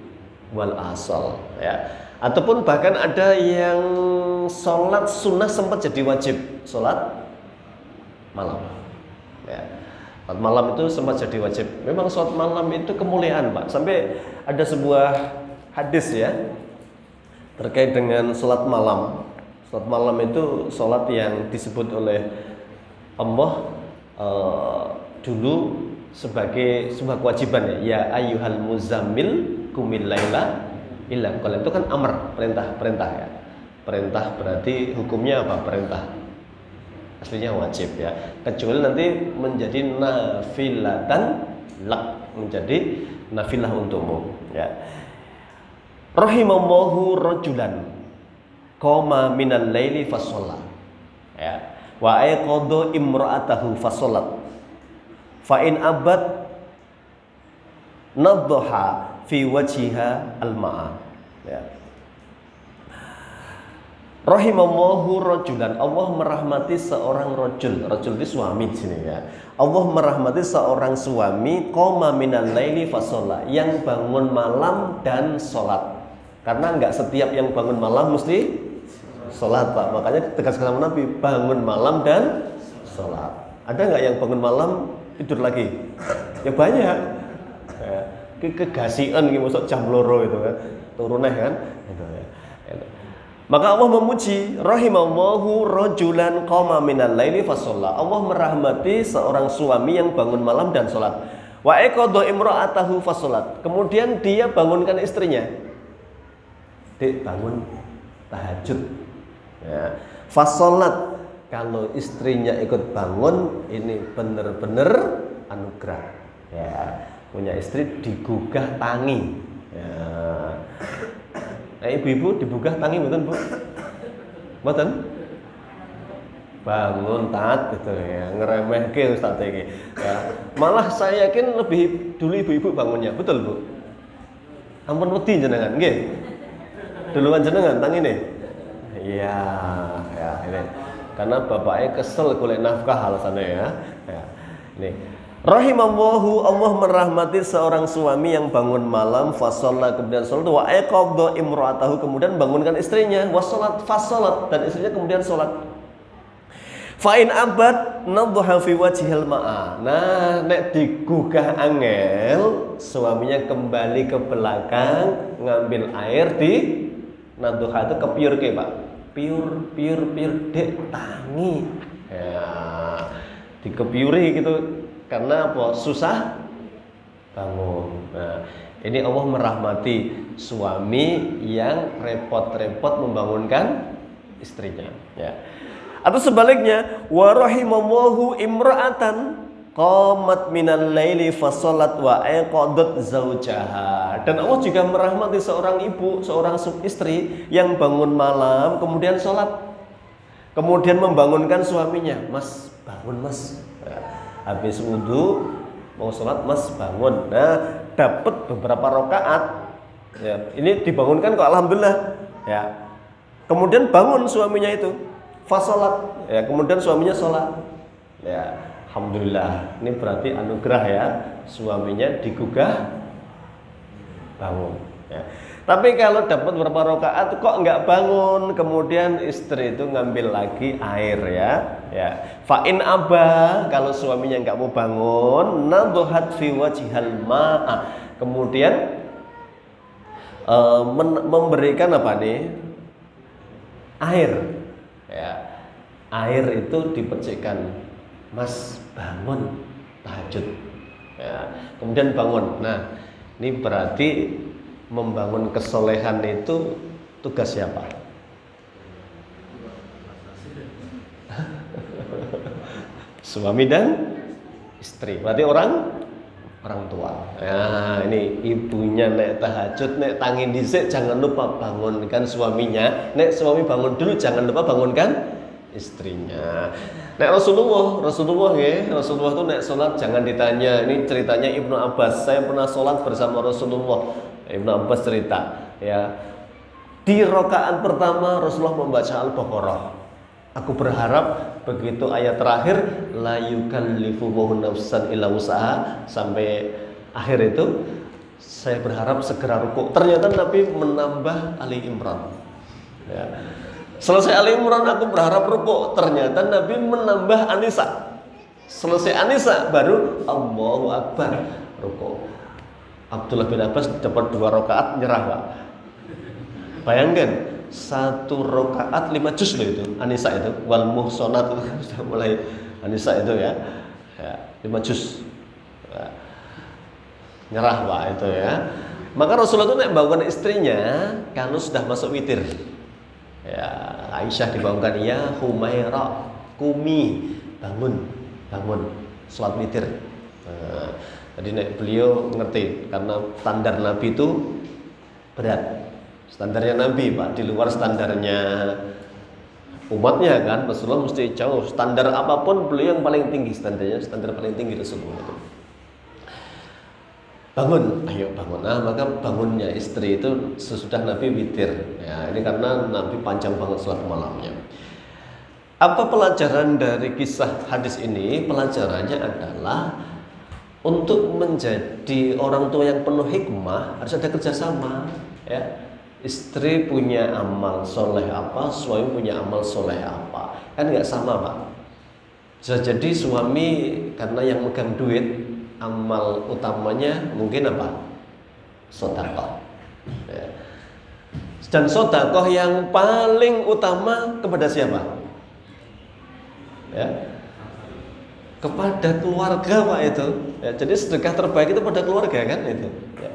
wal asal ya. Ataupun bahkan ada yang sholat sunnah sempat jadi wajib, sholat malam. Ya. Sholat malam itu sempat jadi wajib. Memang sholat malam itu kemuliaan, Pak. Sampai ada sebuah hadis ya terkait dengan sholat malam. Sholat malam itu sholat yang disebut oleh Allah dulu sebagai sebuah kewajiban ya ayyuhal muzammil qumil laila illa qalil. Itu kan amr, perintah ya. Perintah berarti hukumnya apa? Perintah. Aslinya wajib ya. Kecuali nanti menjadi nafilatan lak, menjadi nafilah untukmu ya. Rahimallahu rajulan qama minal laili fasalla ya. Wa ayqadha imra'atahu fasallat. Fa in abad nadhaha fi wajhiha al-ma'a ya. Rahimallahu rajulan, Allah merahmati seorang rajul itu suami di sini ya. Allah merahmati seorang suami qoma minal laili fasalla, yang bangun malam dan sholat. Karena enggak setiap yang bangun malam mesti sholat, Pak. Makanya tegaskan sama Nabi, bangun malam dan sholat. Ada enggak yang bangun malam tidur lagi? Ya banyak. Ya. Kegasian gitu, masuk jam loro itu kan. Turunnya kan gitu ya. Maka Allah memuji, rahimallahu rajulan qama minal laili fasalla. Allah merahmati seorang suami yang bangun malam dan sholat. Wa aqadha imra'atahu fasallat. Kemudian dia bangunkan istrinya. Dek, bangun tahajud. Ya. Fasallat. Kalau istrinya ikut bangun, ini benar-benar anugerah. Ya. Punya istri digugah tangi. Ya. Ibu-ibu digugah tangi mboten, Bu? Mboten? Bangun tat gitu ya, ngeremehke Ustaz iki. Ya. Malah saya yakin lebih dulu ibu-ibu bangunnya, betul, Bu? Ampun wedi jenengan, nggih. Duluan jenengan tangine. Iya, ya ini. Karena bapaknya kesel golek nafkah alasannya ya. Ya. Ini rahimallahu, Allah merahmati seorang suami yang bangun malam fasalla, kemudian sholat, wa aqadha imra'atahu, kemudian bangunkan istrinya, wassalat fasalat, dan istrinya kemudian sholat. Fa in abad nadhaha fi wajhil ma'a. Nah, nek digugah angel, suaminya kembali ke belakang ngambil air di nadhaha itu kepiurke, Pak. Piur dek tangi. Ya, dikepiuri gitu. Karena apa? Susah bangun. Nah, ini Allah merahmati suami yang repot-repot membangunkan istrinya. Ya. Atau sebaliknya, wa rahimallahu imra'atan qamat minal laili fasalat wa aqadat zaujaha. Dan Allah juga merahmati seorang ibu, seorang istri yang bangun malam kemudian sholat, kemudian membangunkan suaminya. Mas, bangun mas. Ya. Habis wudhu mau sholat, mas bangun. Nah, dapat beberapa rakaat. Ya, ini dibangunkan kok, alhamdulillah. Ya, kemudian bangun suaminya itu, fasolat. Ya, kemudian suaminya sholat. Ya, alhamdulillah. Ini berarti anugerah ya. Suaminya digugah bangun. Ya. Tapi kalau dapat berapa rakaat kok nggak bangun, kemudian istri itu ngambil lagi air ya. Ya. Fa'in abah, kalau suaminya nggak mau bangun, nadhat fi wajhil ma'a. Kemudian memberikan apa nih? Air. Ya. Air itu dipercikkan, Mas bangun tahajud. Ya. Kemudian bangun. Nah, ini berarti membangun kesolehan itu tugas siapa? Suami dan istri. Berarti orang tua. Nah, ini ibunya nek tahajud, nek tangi dhisik jangan lupa bangunkan suaminya. Nek suami bangun dulu jangan lupa bangunkan istrinya. Nek Rasulullah tuh nek sholat jangan ditanya. Ini ceritanya Ibnu Abbas. Saya pernah sholat bersama Rasulullah. Ibnu Abbas cerita, ya. Di rakaat pertama Rasulullah membaca Al-Baqarah. Aku berharap begitu ayat terakhir la yukallifullahu nafsan illa wus'aha sampai akhir itu saya berharap segera rukuk. Ternyata Nabi menambah Ali Imran. Ya. Selesai Ali Imran aku berharap rukuk. Ternyata Nabi menambah An-Nisa. Selesai An-Nisa baru Allahu Akbar rukuk. Abdullah bin Abbas dapat 2 rakaat nyerah, Pak. Bayangkan 1 rakaat 5 juz loh itu An-Nisa itu. Wal muhsanat sudah mulai An-Nisa itu ya. 5 juz. Ya. Nyerah, Pak, itu ya. Maka Rasulullah itu nek bangunkan istrinya kalau sudah masuk witir. Ya, Aisyah dibangunkan, ya Humaira, kumi, bangun, salat witir. Nah, jadi beliau ngerti karena standar Nabi itu berat. Standarnya Nabi, Pak, di luar standarnya umatnya kan. Rasulullah mesti jauh. Standar apapun beliau yang paling tinggi standarnya, standar paling tinggi Rasulullah itu. Bangun, ayo bangun. Nah, maka bangunnya istri itu sesudah Nabi witir. Ya, ini karena Nabi panjang banget salat malamnya. Apa pelajaran dari kisah hadis ini? Pelajarannya adalah untuk menjadi orang tua yang penuh hikmah harus ada kerjasama. Ya, istri punya amal soleh apa, suami punya amal soleh apa, kan nggak sama, Pak. Bisa jadi suami karena yang megang duit, amal utamanya mungkin apa? Sedekah. Ya. Dan sedekah yang paling utama kepada siapa? Ya. Kepada keluarga, Pak, itu. Ya, jadi sedekah terbaik itu pada keluarga kan itu. Ya.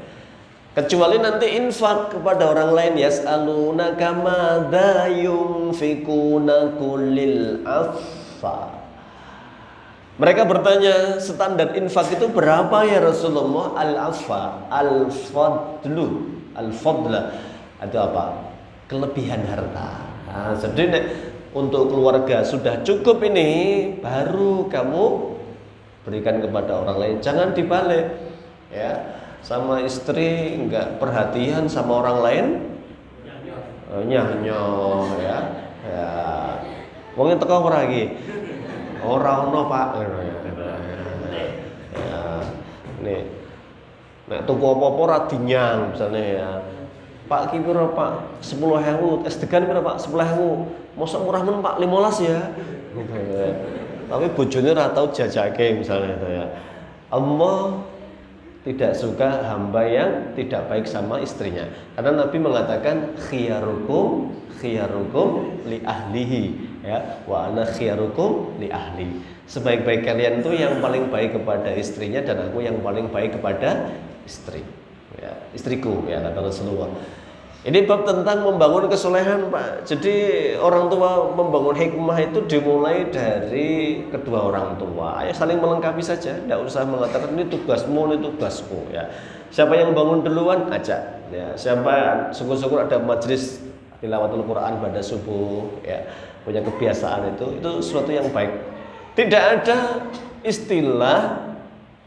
Kecuali nanti infak kepada orang lain, yas'alunaka madza yunfikuna kulil affa. Mereka bertanya, standar infak itu berapa ya Rasulullah? Al-afa, al-fadlu, al-fadla. Itu apa? Kelebihan harta. Nah, jadi untuk keluarga sudah cukup ini, baru kamu berikan kepada orang lain. Jangan dibalik. Ya, sama istri enggak perhatian sama orang lain. Nyanyo ya. Ya. Wong teko ora iki. Ora ono, Pak. Ya. Nih. Nek tuku apa-apa ora dinyang misalnya ya. Pak ki pira, Pak? 10.000. Es degan pira, Pak? 10.000. Mosok murah men, Pak, 15 ya. Gitu ya. Tapi bojone ora tau jajake misalnya itu ya. Allah tidak suka hamba yang tidak baik sama istrinya. Karena Nabi mengatakan khiyarukum li ahlihi, ya, wa ana khiyarukum li ahli. Sebaik-baik kalian itu yang paling baik kepada istrinya dan aku yang paling baik kepada istri. Ya, istriku ya kata Rasulullah. Ini bab tentang membangun kesolehan, Pak. Jadi orang tua membangun hikmah itu dimulai dari kedua orang tua. Ayo saling melengkapi saja, tidak usah mengatakan ini tugasmu, ini tugasku. Ya, siapa yang bangun duluan ajak. Ya, siapa syukur-syukur ada majelis tilawatul Quran pada subuh. Ya, punya kebiasaan itu sesuatu yang baik. Tidak ada istilah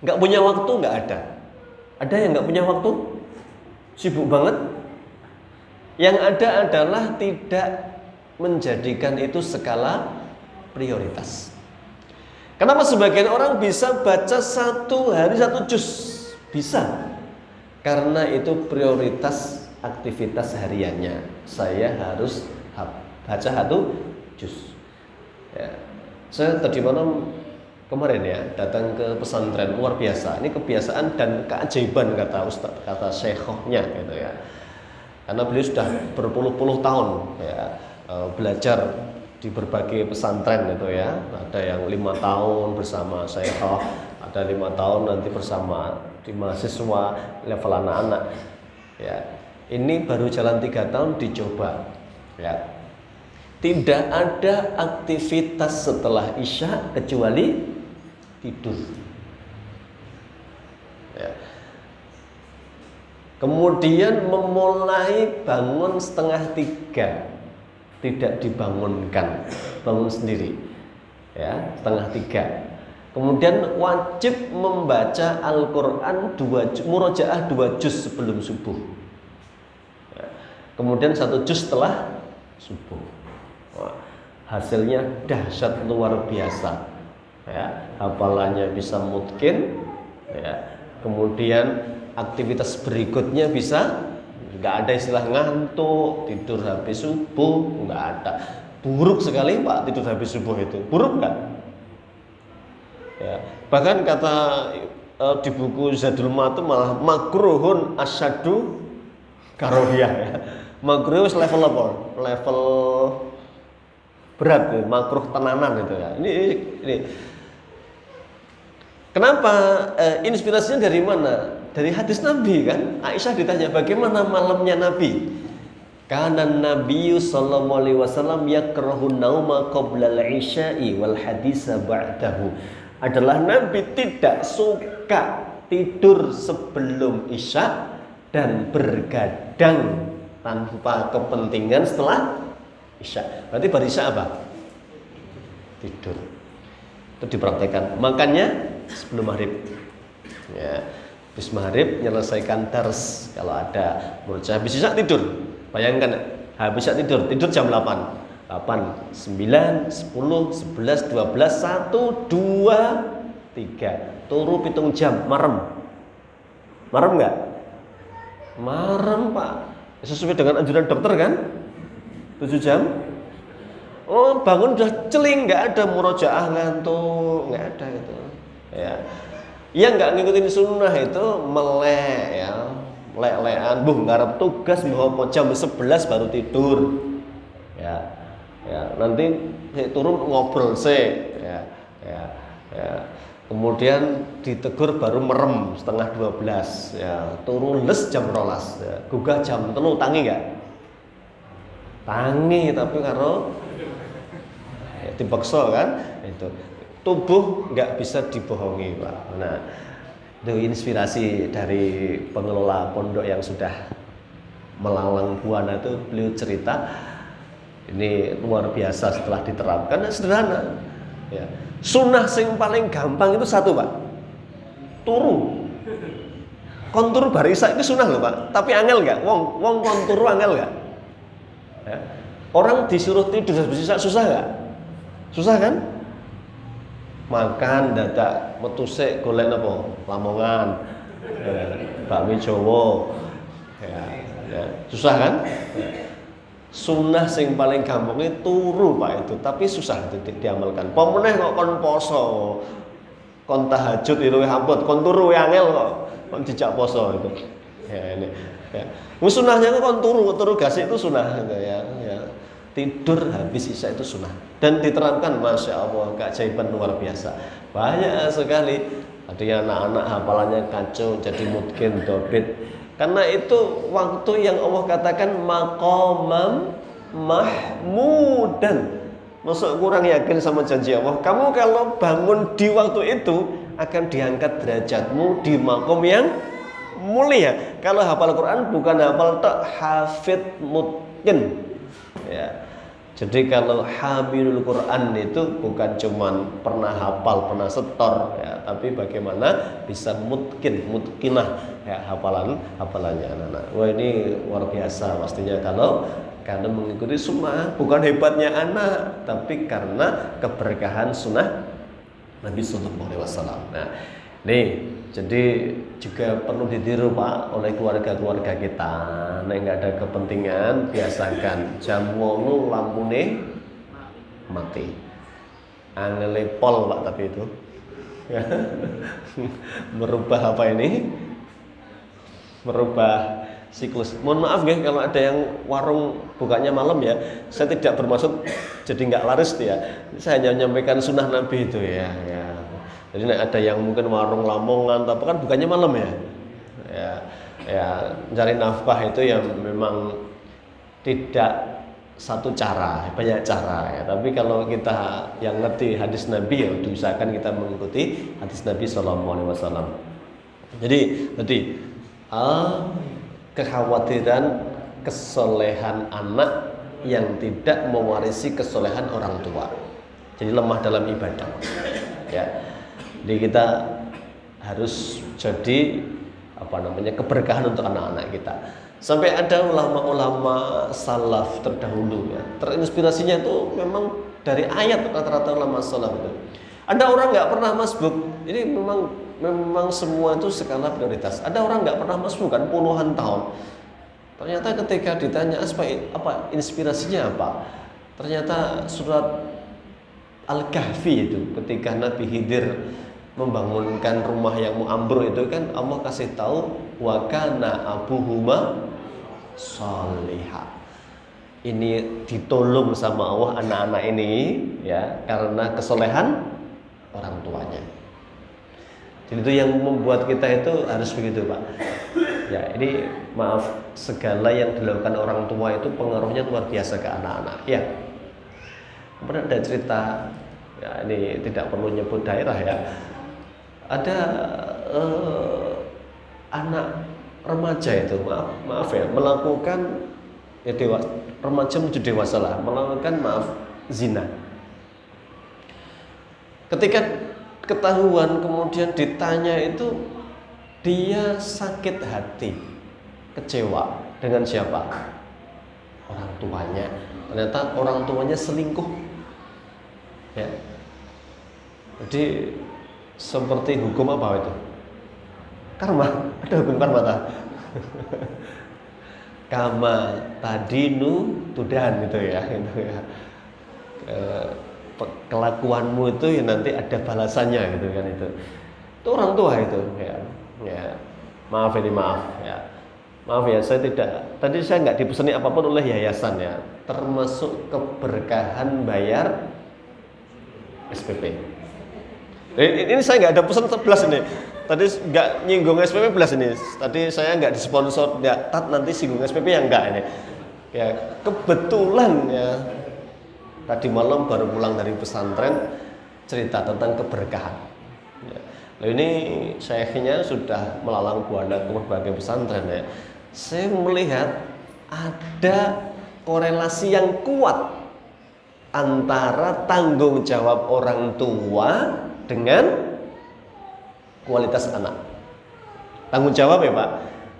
nggak punya waktu, nggak ada. Ada yang nggak punya waktu, sibuk banget. Yang ada adalah tidak menjadikan itu skala prioritas. Kenapa sebagian orang bisa baca 1 hari 1 juz? Bisa. Karena itu prioritas aktivitas hariannya. Saya harus baca 1 juz. Ya. Saya tadi malam kemarin ya datang ke pesantren, luar biasa. Ini kebiasaan dan keajaiban kata Ustaz, kata syekhnya gitu ya. Karena beliau sudah berpuluh-puluh tahun ya belajar di berbagai pesantren itu ya. Ada yang 5 tahun bersama syekh, ada 5 tahun nanti bersama di mahasiswa level anak-anak. Ya. Ini baru jalan 3 tahun dicoba. Ya. Tidak ada aktivitas setelah Isya kecuali tidur. Ya. Kemudian memulai bangun 2:30, tidak dibangunkan, bangun sendiri. Ya, 2:30. Kemudian wajib membaca Al-Quran murojaah 2 juz sebelum subuh. Ya. Kemudian 1 juz setelah subuh. Wah, hasilnya dahsyat luar biasa. Ya, hafalannya bisa mungkin. Ya. Kemudian aktivitas berikutnya bisa, nggak ada istilah ngantuk, tidur habis subuh, nggak ada. Buruk sekali Pak tidur habis subuh itu, buruk nggak? Ya. Bahkan kata di buku Zadul Ma'ad malah makruhun asyadu karohiyah ya. Makruh level apa? Level berat ya, makruh tenanan itu ya. Ini. Kenapa? Inspirasinya dari mana? Dari hadis Nabi kan. Aisyah ditanya bagaimana malamnya Nabi. Kana Nabiyyu sallallahu alaihi wasallam yakrahu nauma qabla al-isya'i wal haditsa ba'dahu. Adalah Nabi tidak suka tidur sebelum Isya dan bergadang tanpa kepentingan setelah Isya. Berarti baru Isya apa? Tidur. Itu dipraktekkan. Makannya sebelum maghrib. Ya. Habis maghrib menyelesaikan dars kalau ada. Habis Isya tidur. Bayangkan habis Isya tidur jam 8. 8, 9, 10, 11, 12, 1, 2, 3. Turu 7 jam, marem. Marem enggak? Marem, Pak. Sesuai dengan anjuran dokter kan? 7 jam. Oh, bangun udah celing, enggak ada murojaah ngantuk, enggak ada gitu. Ya. Yang enggak ngikutin sunnah itu melek ya. Lek-lekan, ngarep tugas mau jam 11 baru tidur. Ya. Ya, nanti turun ngobrol ya. Kemudian ditegur baru merem setengah 12 ya, turun les jam 12 ya. Gugah jam 3 tangi enggak? Tangi tapi karo ya, dipaksa kan itu. Tubuh enggak bisa dibohongi, Pak. Nah, itu inspirasi dari pengelola pondok yang sudah melalang buana itu, beliau cerita ini luar biasa setelah diterapkan, sederhana ya. Sunnah sing paling gampang itu 1 Pak, turu kontur barisa itu sunnah loh Pak, tapi angel nggak? Wong konturu angel nggak? Ya. Orang disuruh tidur bisa susah nggak? Susah kan? Makan dadak metusik golek apa? Lamongan, bakmi Jawa, ya. Susah kan? Ya. Sunnah sing paling gampang itu turu Pak itu, tapi susah itu diamalkan. Pemeneh kok kon poso, kon tahajud itu hamput, kon turu angel kon dijak poso itu. Ya ini. Ya. Sunnahnya itu kon turu gasik itu sunnah gitu ya. Tidur habis Isya itu sunnah dan diterapkan, masya Allah, keajaiban luar biasa. Banyak sekali. Ada yang anak-anak hafalannya kacau, jadi mungkin dobit. Karena itu waktu yang Allah katakan maqamam mahmudan. Masuk kurang yakin sama janji Allah. Kamu kalau bangun di waktu itu akan diangkat derajatmu di makom yang mulia. Kalau hafal Quran bukan hafal tok, hafid mutqin. Ya. Jadi kalau hamilul Quran itu bukan cuman pernah hafal, pernah setor ya, tapi bagaimana bisa mutqinah ya hafalannya anak-anak. Wah, ini luar biasa pastinya kalau karena mengikuti sunnah, bukan hebatnya anak, tapi karena keberkahan sunnah Nabi Sallallahu Alaihi Wasallam. Nah, Nih, jadi juga perlu ditiru Pak oleh keluarga-keluarga kita. Nek nggak ada kepentingan, biasakan jam 8 lampune mati. Angele pol Pak tapi itu. Merubah apa ini? Merubah siklus. Mohon maaf ya kalau ada yang warung bukanya malam ya. Saya tidak bermaksud jadi nggak laris ya. Saya hanya menyampaikan sunnah Nabi itu ya. Jadi ada yang mungkin warung Lamongan, tapi kan bukannya malam ya. Ya, cari nafkah itu yang memang tidak satu cara, banyak cara ya. Tapi kalau kita yang ngerti hadis Nabi ya, diusahakan kita mengikuti hadis Nabi SAW. Jadi kekhawatiran kesolehan anak yang tidak mewarisi kesolehan orang tua. Jadi lemah dalam ibadah. Ya. Jadi kita harus jadi keberkahan untuk anak-anak kita. Sampai ada ulama-ulama salaf terdahulu ya. Terinspirasinya itu memang dari ayat rata-rata ulama salaf itu. Ada orang nggak pernah masbuk. Ini memang semua itu skala prioritas. Ada orang nggak pernah masbuk kan puluhan tahun. Ternyata ketika ditanya apa inspirasinya apa? Ternyata surat Al-Kahfi itu ketika Nabi Khidir membangunkan rumah yang mau ambruk itu kan Allah kasih tahu wa kana abuhuma sholihah. Ini ditolong sama Allah anak-anak ini ya karena kesolehan orang tuanya. Jadi itu yang membuat kita itu harus begitu Pak. Ya ini maaf segala yang dilakukan orang tua itu pengaruhnya luar biasa ke anak-anak. Ya. Kemudian ada cerita ya ini tidak perlu nyebut daerah ya. Ada anak remaja itu maaf ya melakukan ya remaja menuju dewasa lah melakukan zina. Ketika ketahuan kemudian ditanya itu dia sakit hati, kecewa dengan siapa? Orang tuanya. Ternyata orang tuanya selingkuh. Ya. Jadi seperti hukum apa itu? Karma. Ada hukum karma tak? Kama tadinu tudan gitu ya. Kelakuanmu itu ya nanti ada balasannya gitu kan itu. Itu orang tua itu ya. Maaf ya. Maaf ya saya tidak. Tadi saya nggak dipeseni apapun oleh yayasan ya. Termasuk keberkahan bayar SPP. Ini saya nggak ada pesan 11 ini. Tadi nggak nyinggung SPP 11 ini. Tadi saya nggak disponsor. Ya, nanti singgung SPP yang enggak ini. Ya kebetulan ya. Tadi malam baru pulang dari pesantren cerita tentang keberkahan. Ya. Lalu ini syekhnya sudah melalang buana ke berbagai pesantren ya. Saya melihat ada korelasi yang kuat antara tanggung jawab orang tua dengan kualitas anak. Tanggung jawab ya Pak.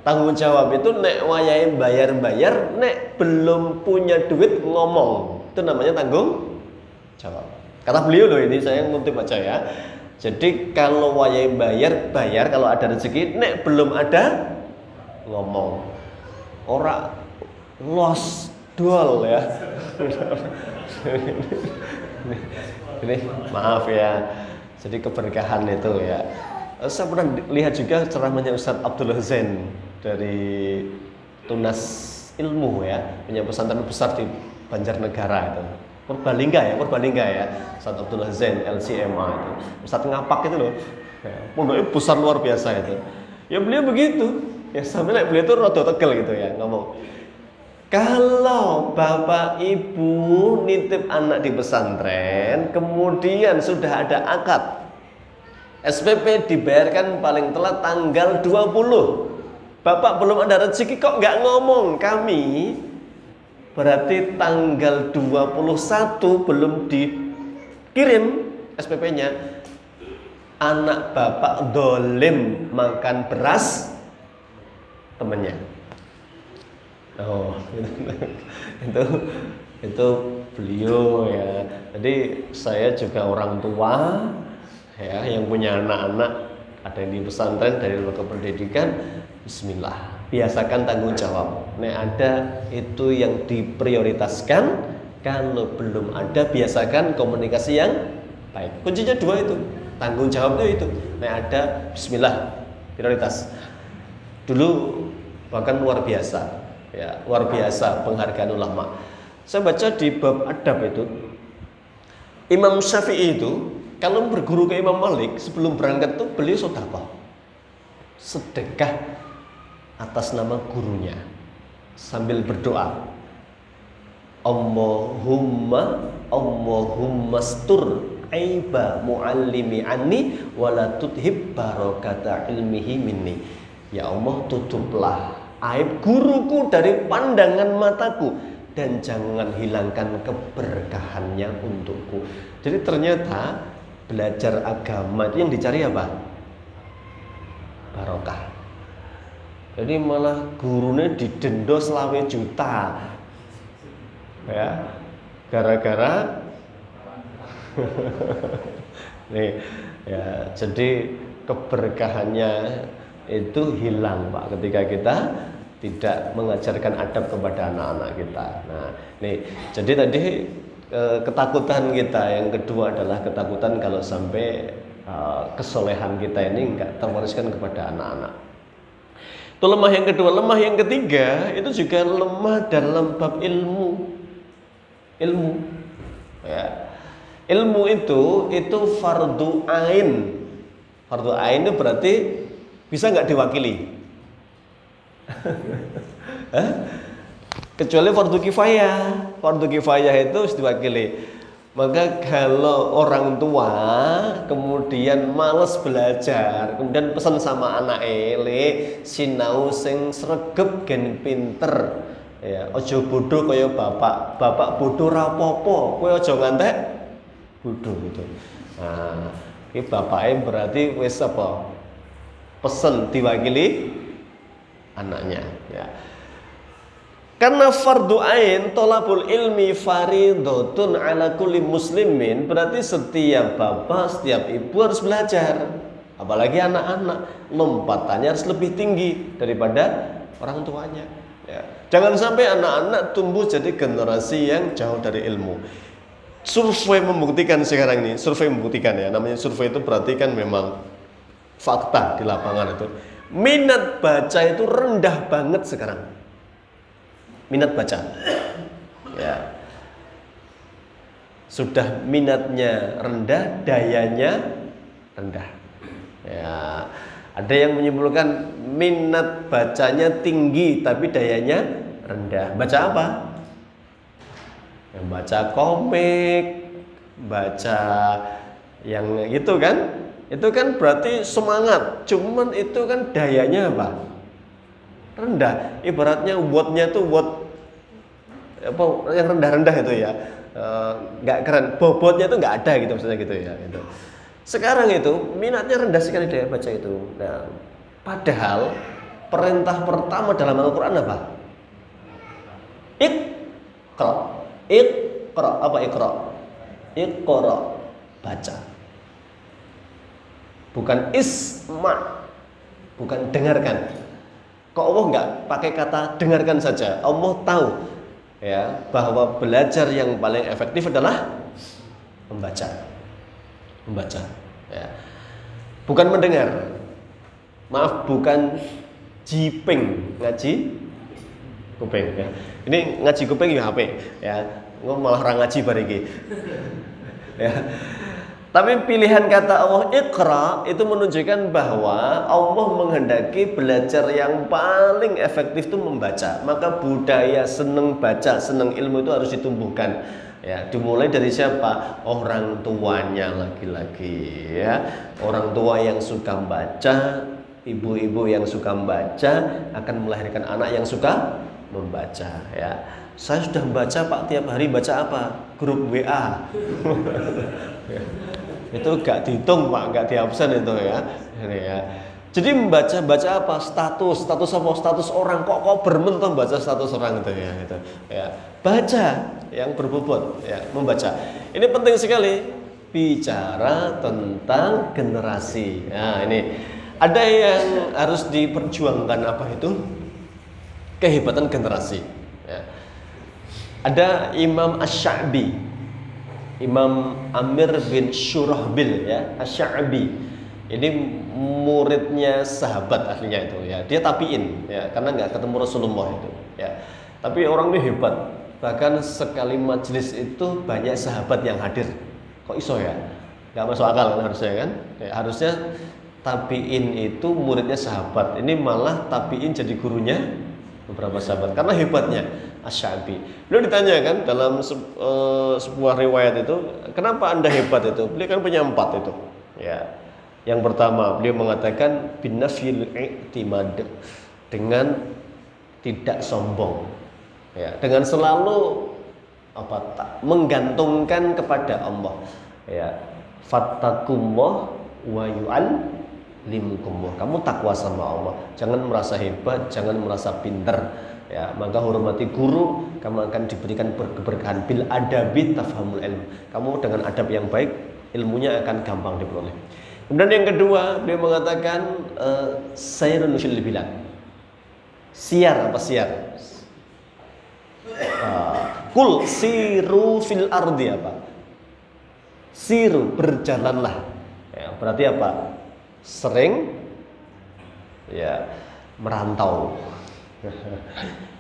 Tanggung jawab itu nek wayahe bayar-bayar, nek belum punya duit ngomong. Itu namanya tanggung jawab. Kata beliau loh ini saya ngutip aja ya. Jadi kalau wayahe bayar, kalau ada rezeki, nek belum ada ngomong. Ora los dual ya. Ini maaf ya. Jadi keberkahan itu ya. Saya pernah lihat juga ceramahnya Ustadz Abdullah Zain dari Tunas Ilmu ya, punya pesantren besar di Banjarnegara itu. Purbalingga ya. Ustadz Abdullah Zain LCMA itu. Ustadz ngapak itu loh. Ya, pondoknya besar luar biasa itu. Ya beliau begitu. Ya sampai beliau itu rada tegel gitu ya ngomong. Kalau bapak ibu nitip anak di pesantren, kemudian sudah ada akad, SPP dibayarkan paling telat tanggal 20. Bapak belum ada rezeki kok nggak ngomong kami, berarti tanggal 21 belum dikirim SPP-nya. Anak bapak dolim makan beras temennya. Oh, itu beliau ya. Jadi saya juga orang tua ya yang punya anak-anak ada yang di pesantren dari lembaga pendidikan, bismillah, biasakan tanggung jawab. Nek ada itu yang diprioritaskan, kalau belum ada biasakan komunikasi yang baik. Kuncinya dua itu, tanggung jawab itu. Nek ada, bismillah, prioritas. Dulu bahkan luar biasa, ya luar biasa penghargaan ulama. Saya baca di bab adab itu, Imam Syafi'i itu kalau berguru ke Imam Malik sebelum berangkat tuh beliau sedekah atas nama gurunya sambil berdoa, Allahumma stur aiba muallimi anni wala tudhib barakata ilmihi minni. Ya Allah, tutuplah aib guruku dari pandangan mataku dan jangan hilangkan keberkahannya untukku. Jadi ternyata belajar agama itu yang dicari apa? Barokah. Jadi malah gurunya didenda 20 juta. Ya. Gara-gara nih ya, jadi keberkahannya itu hilang, Pak, ketika kita tidak mengajarkan adab kepada anak-anak kita. Nah, nih, jadi tadi ketakutan kita yang kedua adalah ketakutan kalau sampai kesolehan kita ini enggak terwariskan kepada anak-anak. Itu lemah yang kedua. Lemah yang ketiga itu juga lemah dalam bab ilmu. Ya. Ilmu itu fardu ain. Fardu ain itu berarti bisa nggak diwakili? Kecuali fardu kifayah. Fardu kifayah itu harus diwakili. Maka kalau orang tua kemudian males belajar, kemudian pesan sama anak sinau sing sregep gen pinter, ya ojo bodoh kaya bapak bodoh rapopo, kowe ojo ngantek bodoh gitu. Nah, ini bapaknya berarti wis apa? Pesen diwakili anaknya, ya. Karena fardu ain tolabul ilmi faridotun ala kulli muslimin, berarti setiap bapak, setiap ibu harus belajar. Apalagi anak-anak, lompatannya harus lebih tinggi daripada orang tuanya, ya. Jangan sampai anak-anak tumbuh jadi generasi yang jauh dari ilmu. Survei membuktikan sekarang ini, survei membuktikan, ya, namanya survei itu berarti kan memang fakta di lapangan itu. Minat baca itu rendah banget sekarang. Minat baca, ya, sudah minatnya rendah, dayanya rendah, ya. Ada yang menyimpulkan minat bacanya tinggi tapi dayanya rendah. Baca apa? Yang baca komik, baca yang itu kan berarti semangat, cuman itu kan dayanya apa? Rendah. Ibaratnya wordnya itu word apa yang rendah-rendah itu, ya, nggak keren, bobotnya itu nggak ada gitu, maksudnya gitu, ya, gitu. Sekarang itu minatnya rendah sekali daya baca itu. Nah, padahal perintah pertama dalam Al-Quran apa? Iqra. Apa iqra? Iqra, baca. Bukan isma, bukan dengarkan. Kok Allah nggak pakai kata dengarkan saja? Allah tahu, ya, bahwa belajar yang paling efektif adalah membaca, ya. Bukan mendengar. Maaf, bukan jiping, ngaji kuping, ya. Ini ngaji kuping ya HP, ya. Malah orang ngaji bariki. Ya. Tapi pilihan kata Allah Iqra itu menunjukkan bahwa Allah menghendaki belajar yang paling efektif itu membaca. Maka budaya seneng baca, seneng ilmu itu harus ditumbuhkan. Ya, dimulai dari siapa? Orang tuanya lagi-lagi, ya. Orang tua yang suka membaca, ibu-ibu yang suka membaca akan melahirkan anak yang suka membaca, ya. Saya sudah membaca, Pak, tiap hari baca apa? Grup WA. Itu gak dihitung, Pak, gak diabsen itu, ya. Ini, ya. Jadi membaca apa? Status apa? Status orang. Kok bermentok baca status orang itu, ya, gitu. Ya. Baca yang berbobot, ya, membaca. Ini penting sekali. Bicara tentang generasi. Nah, ini Ada yang harus diperjuangkan, apa itu? Kehebatan generasi. Ya. Ada Imam Asy-Sya'bi, Imam Amir bin Syurahbil ya, Asy-Sya'bi. Ini muridnya sahabat aslinya itu ya. Dia tabiin ya, karena nggak ketemu Rasulullah itu ya. Tapi orang ini hebat. Bahkan sekali majelis itu banyak sahabat yang hadir. Kok iso ya? Nggak masuk akal kan harusnya kan? Ya, harusnya tabiin itu muridnya sahabat. Ini malah tabiin jadi gurunya beberapa sahabat. Karena hebatnya Asy-Sya'bi. Beliau ditanya kan dalam sebuah riwayat itu, kenapa Anda hebat itu? Beliau kan punya 4 itu. Ya. Yang pertama, beliau mengatakan binafil i'timad, dengan tidak sombong. Ya, dengan selalu menggantungkan kepada Allah. Ya. Fattakumullah wa yu'allimukumullah. Kamu takwa sama Allah. Jangan merasa hebat, jangan merasa pintar. Ya, maka hormati guru, kamu akan diberikan keberkahan. Bil adabi tafhamul ilm. Kamu dengan adab yang baik, ilmunya akan gampang diperoleh. Kemudian yang kedua, beliau mengatakan sayrun fil bilad. Siar apa siar? Kul siru fil ardi apa? Siru, berjalanlah. Ya, berarti apa? Sering ya merantau.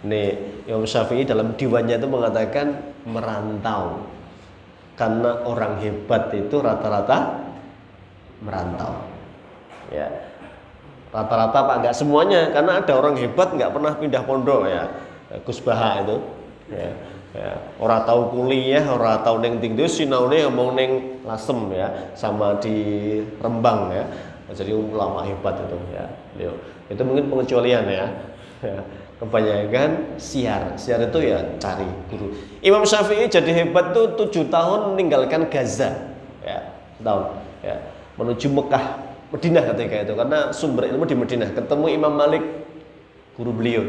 Nih, Imam Syafi'i dalam diwannya itu mengatakan merantau. Karena orang hebat itu rata-rata merantau. Ya. Rata-rata Pak, enggak semuanya, karena ada orang hebat enggak pernah pindah pondok ya. Gus Baha itu. Ya. Ya. Orang tahu kuliah, orang tahu neng tinggi sinaune ngomong neng Lasem ya, sama di Rembang ya. Jadi ulama hebat itu ya. Itu mungkin pengecualian ya. Ya. Kebanyakan siar itu ya cari guru. Imam Syafi'i jadi hebat tuh 7 tahun meninggalkan Gaza ya, tahun ya, menuju Mekah, Madinah ketika itu, karena sumber ilmu di Madinah. Ketemu Imam Malik, guru beliau,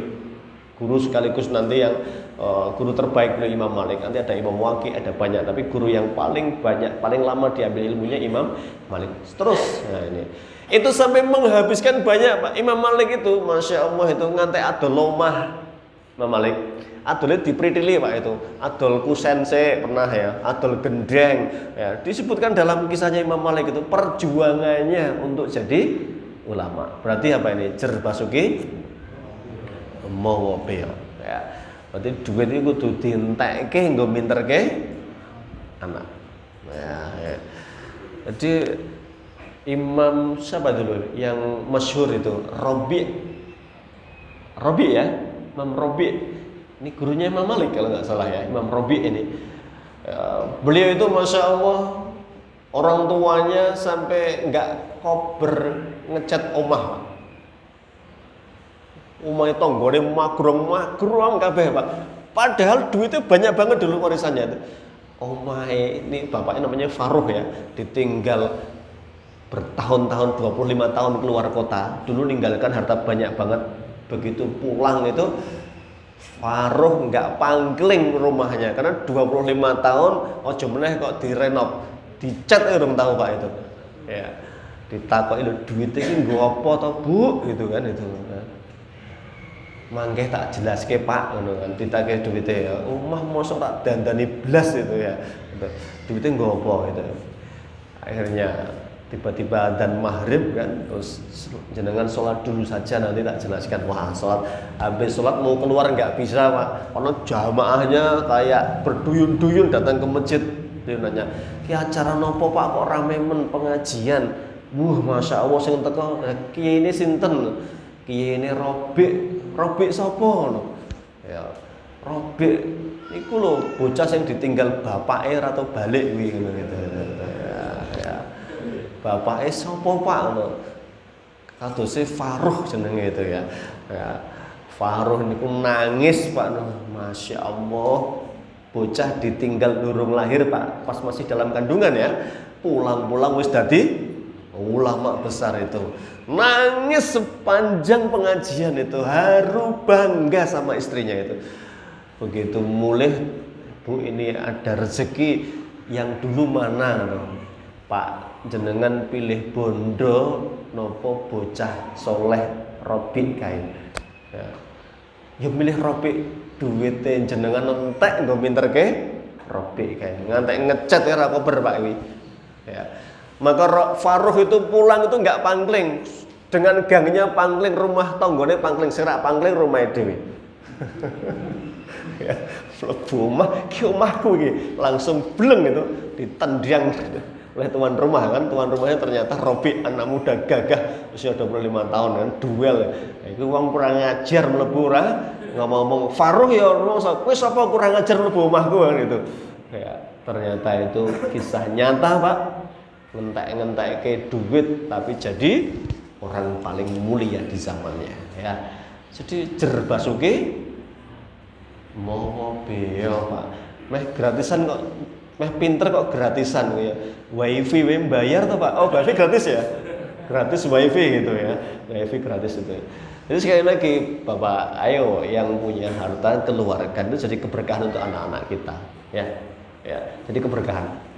guru sekaligus nanti yang guru terbaik beliau Imam Malik. Nanti ada Imam Waqi, ada banyak, tapi guru yang paling banyak, paling lama diambil ilmunya Imam Malik. Terus, nah ini itu sampai menghabiskan banyak Pak. Imam Malik itu, masya Allah itu ngantai adol lomah. Imam Malik adolnya dipritili Pak itu, adol kusense pernah ya, adol gendeng ya. Disebutkan dalam kisahnya Imam Malik itu perjuangannya untuk jadi ulama. Berarti apa ini? Jer basuki mau mobil ya. Berarti duit itu kudu dientekke nggo minterke anak. Ya. Jadi Imam siapa dulu yang masyhur itu? Robi ya, Imam Robi. Ini gurunya Imam Malik kalau nggak salah ya, Imam Robi ini. Beliau itu masya Allah, orang tuanya sampai nggak kober ngecat omah. Omah itu tanggane magrong kabeh Pak. Padahal duitnya banyak banget dulu warisannya itu. Omah ini bapaknya namanya Faruh ya, ditinggal bertahun-tahun, 25 tahun keluar kota, dulu ninggalkan harta banyak banget. Begitu pulang itu Faruh nggak pangkling rumahnya, karena 25 tahun ojo meneh kok direnov, dicat urung tahu Pak itu. Ya. Ditakoki lho duit iki nggo apa to, Bu? Gitu kan itu. Mangke tak jelaske Pak ngono kan, ditakoki duite ya. Omah mosok tak dandani blas itu ya. Duite nggo apa gitu. Akhirnya tiba-tiba adzan maghrib kan, terus jenengan sholat dulu saja, nanti tak jelaskan. Wah, sholat, habis sholat mau keluar nggak bisa Pak, karena jamaahnya kayak berduyun-duyun datang ke masjid. Dia nanya, ki acara nopo Pak kok rame men pengajian? Masya Allah sing teko kiai ini sinten? Kiai ini Robik sapa no? Ya, Robik iku lho bocah sing ditinggal bapake atau balik kuwi ngono gitu. Ya. Bapake sapa Pak ngono. Kadose Faruh jenenge itu ya. Ya. Faruh niku nangis Pak. Masya Allah. Bocah ditinggal durung lahir Pak, pas masih dalam kandungan ya. Pulang-pulang wis dadi ulama besar itu. Nangis sepanjang pengajian itu, haru bangga sama istrinya itu. Begitu mulai, Bu ini ada rezeki yang dulu mana? Pak jenengan pilih bondo nopo bocah soleh Robi kae. Ya milih Robi, duwite jenengan entek nggo minterke Robi kae. Ngantek ngecat ya ora kober Pak iki. Ya. Maka Faruh itu pulang itu enggak pangling. Dengan gangnya pangling, rumah tanggane pangling, serak pangling rumah dhewe. Ya, mlebu omah, ki omahku iki, langsung bleng itu ditendang oleh tuan rumah kan. Tuan rumahnya ternyata Robi, anak muda gagah usia 25 tahun kan, duel. Iku wong kurang ngajar mlebu ora ngomong Faruh ya kowe sapa kurang ngajar mlebu omahku kan itu. Ya, ternyata itu kisah nyata, Pak. Ngentek-ngentekke duit tapi jadi orang paling mulia di zamannya ya. Jadi jer basuki mau beo Pak. Meh gratisan kok, meh pinter kok gratisan ya. Wifi we bayar toh Pak? Oh, wifi gratis ya? Gratis wifi gitu ya. Wifi gratis itu. Jadi sekali lagi Bapak, ayo yang punya harta keluarkan itu jadi keberkahan untuk anak-anak kita ya. Ya, jadi keberkahan.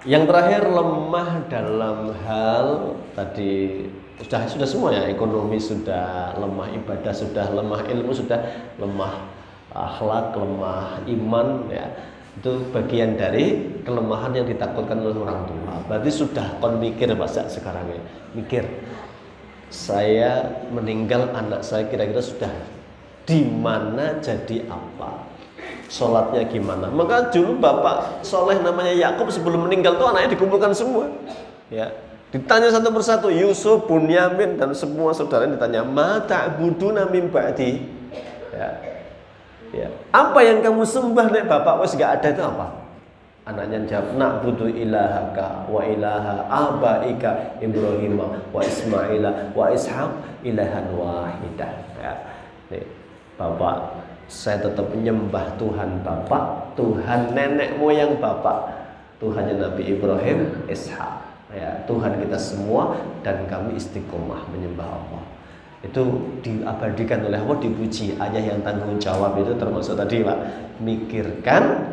Yang terakhir, lemah dalam hal tadi sudah semua ya, ekonomi sudah lemah, ibadah sudah lemah, ilmu sudah lemah, akhlak lemah, iman ya. Itu bagian dari kelemahan yang ditakutkan oleh orang tua. Berarti sudah kon mikir Pak sekarang ya. Mikir. Saya meninggal, anak saya kira-kira sudah di mana, jadi apa? Sholatnya gimana? Maka dulu Bapak Soleh namanya Yakub sebelum meninggal tuh anaknya dikumpulkan semua. Ya, ditanya satu persatu, Yusuf, Bunyamin dan semua saudara ditanya, "Mata buduna mim ba'di?" Ya. Ya. Apa yang kamu sembah nek Bapak wis gak ada itu apa? Anaknya jawab, "Na'budu ilahaka wa ilaha abaika Ibrahim wa Ismaila wa Ishaq ilahan wahidah." Ya. Nih, Bapak, saya tetap menyembah Tuhan Bapak, Tuhan nenek moyang Bapak, Tuhannya Nabi Ibrahim, Ishak, ya, Tuhan kita semua, dan kami istiqomah menyembah Allah. Itu diabadikan oleh Allah, dipuji. Ayah yang tanggung jawab itu termasuk tadi Pak, mikirkan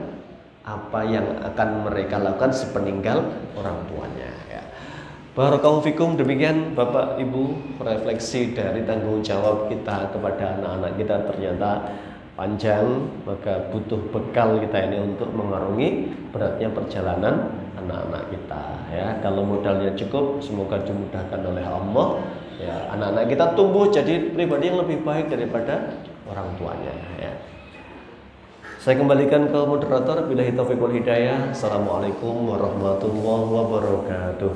apa yang akan mereka lakukan sepeninggal orang tuanya. Ya. Barakallahu fikum. Demikian Bapak Ibu refleksi dari tanggung jawab kita kepada anak-anak kita ternyata panjang, maka butuh bekal kita ini untuk mengarungi beratnya perjalanan anak-anak kita ya. Kalau modalnya cukup, semoga dimudahkan oleh Allah ya. Anak-anak kita tumbuh jadi pribadi yang lebih baik daripada orang tuanya ya. Saya kembalikan ke moderator. Billahi taufiq wal hidayah. Assalamualaikum warahmatullahi wabarakatuh.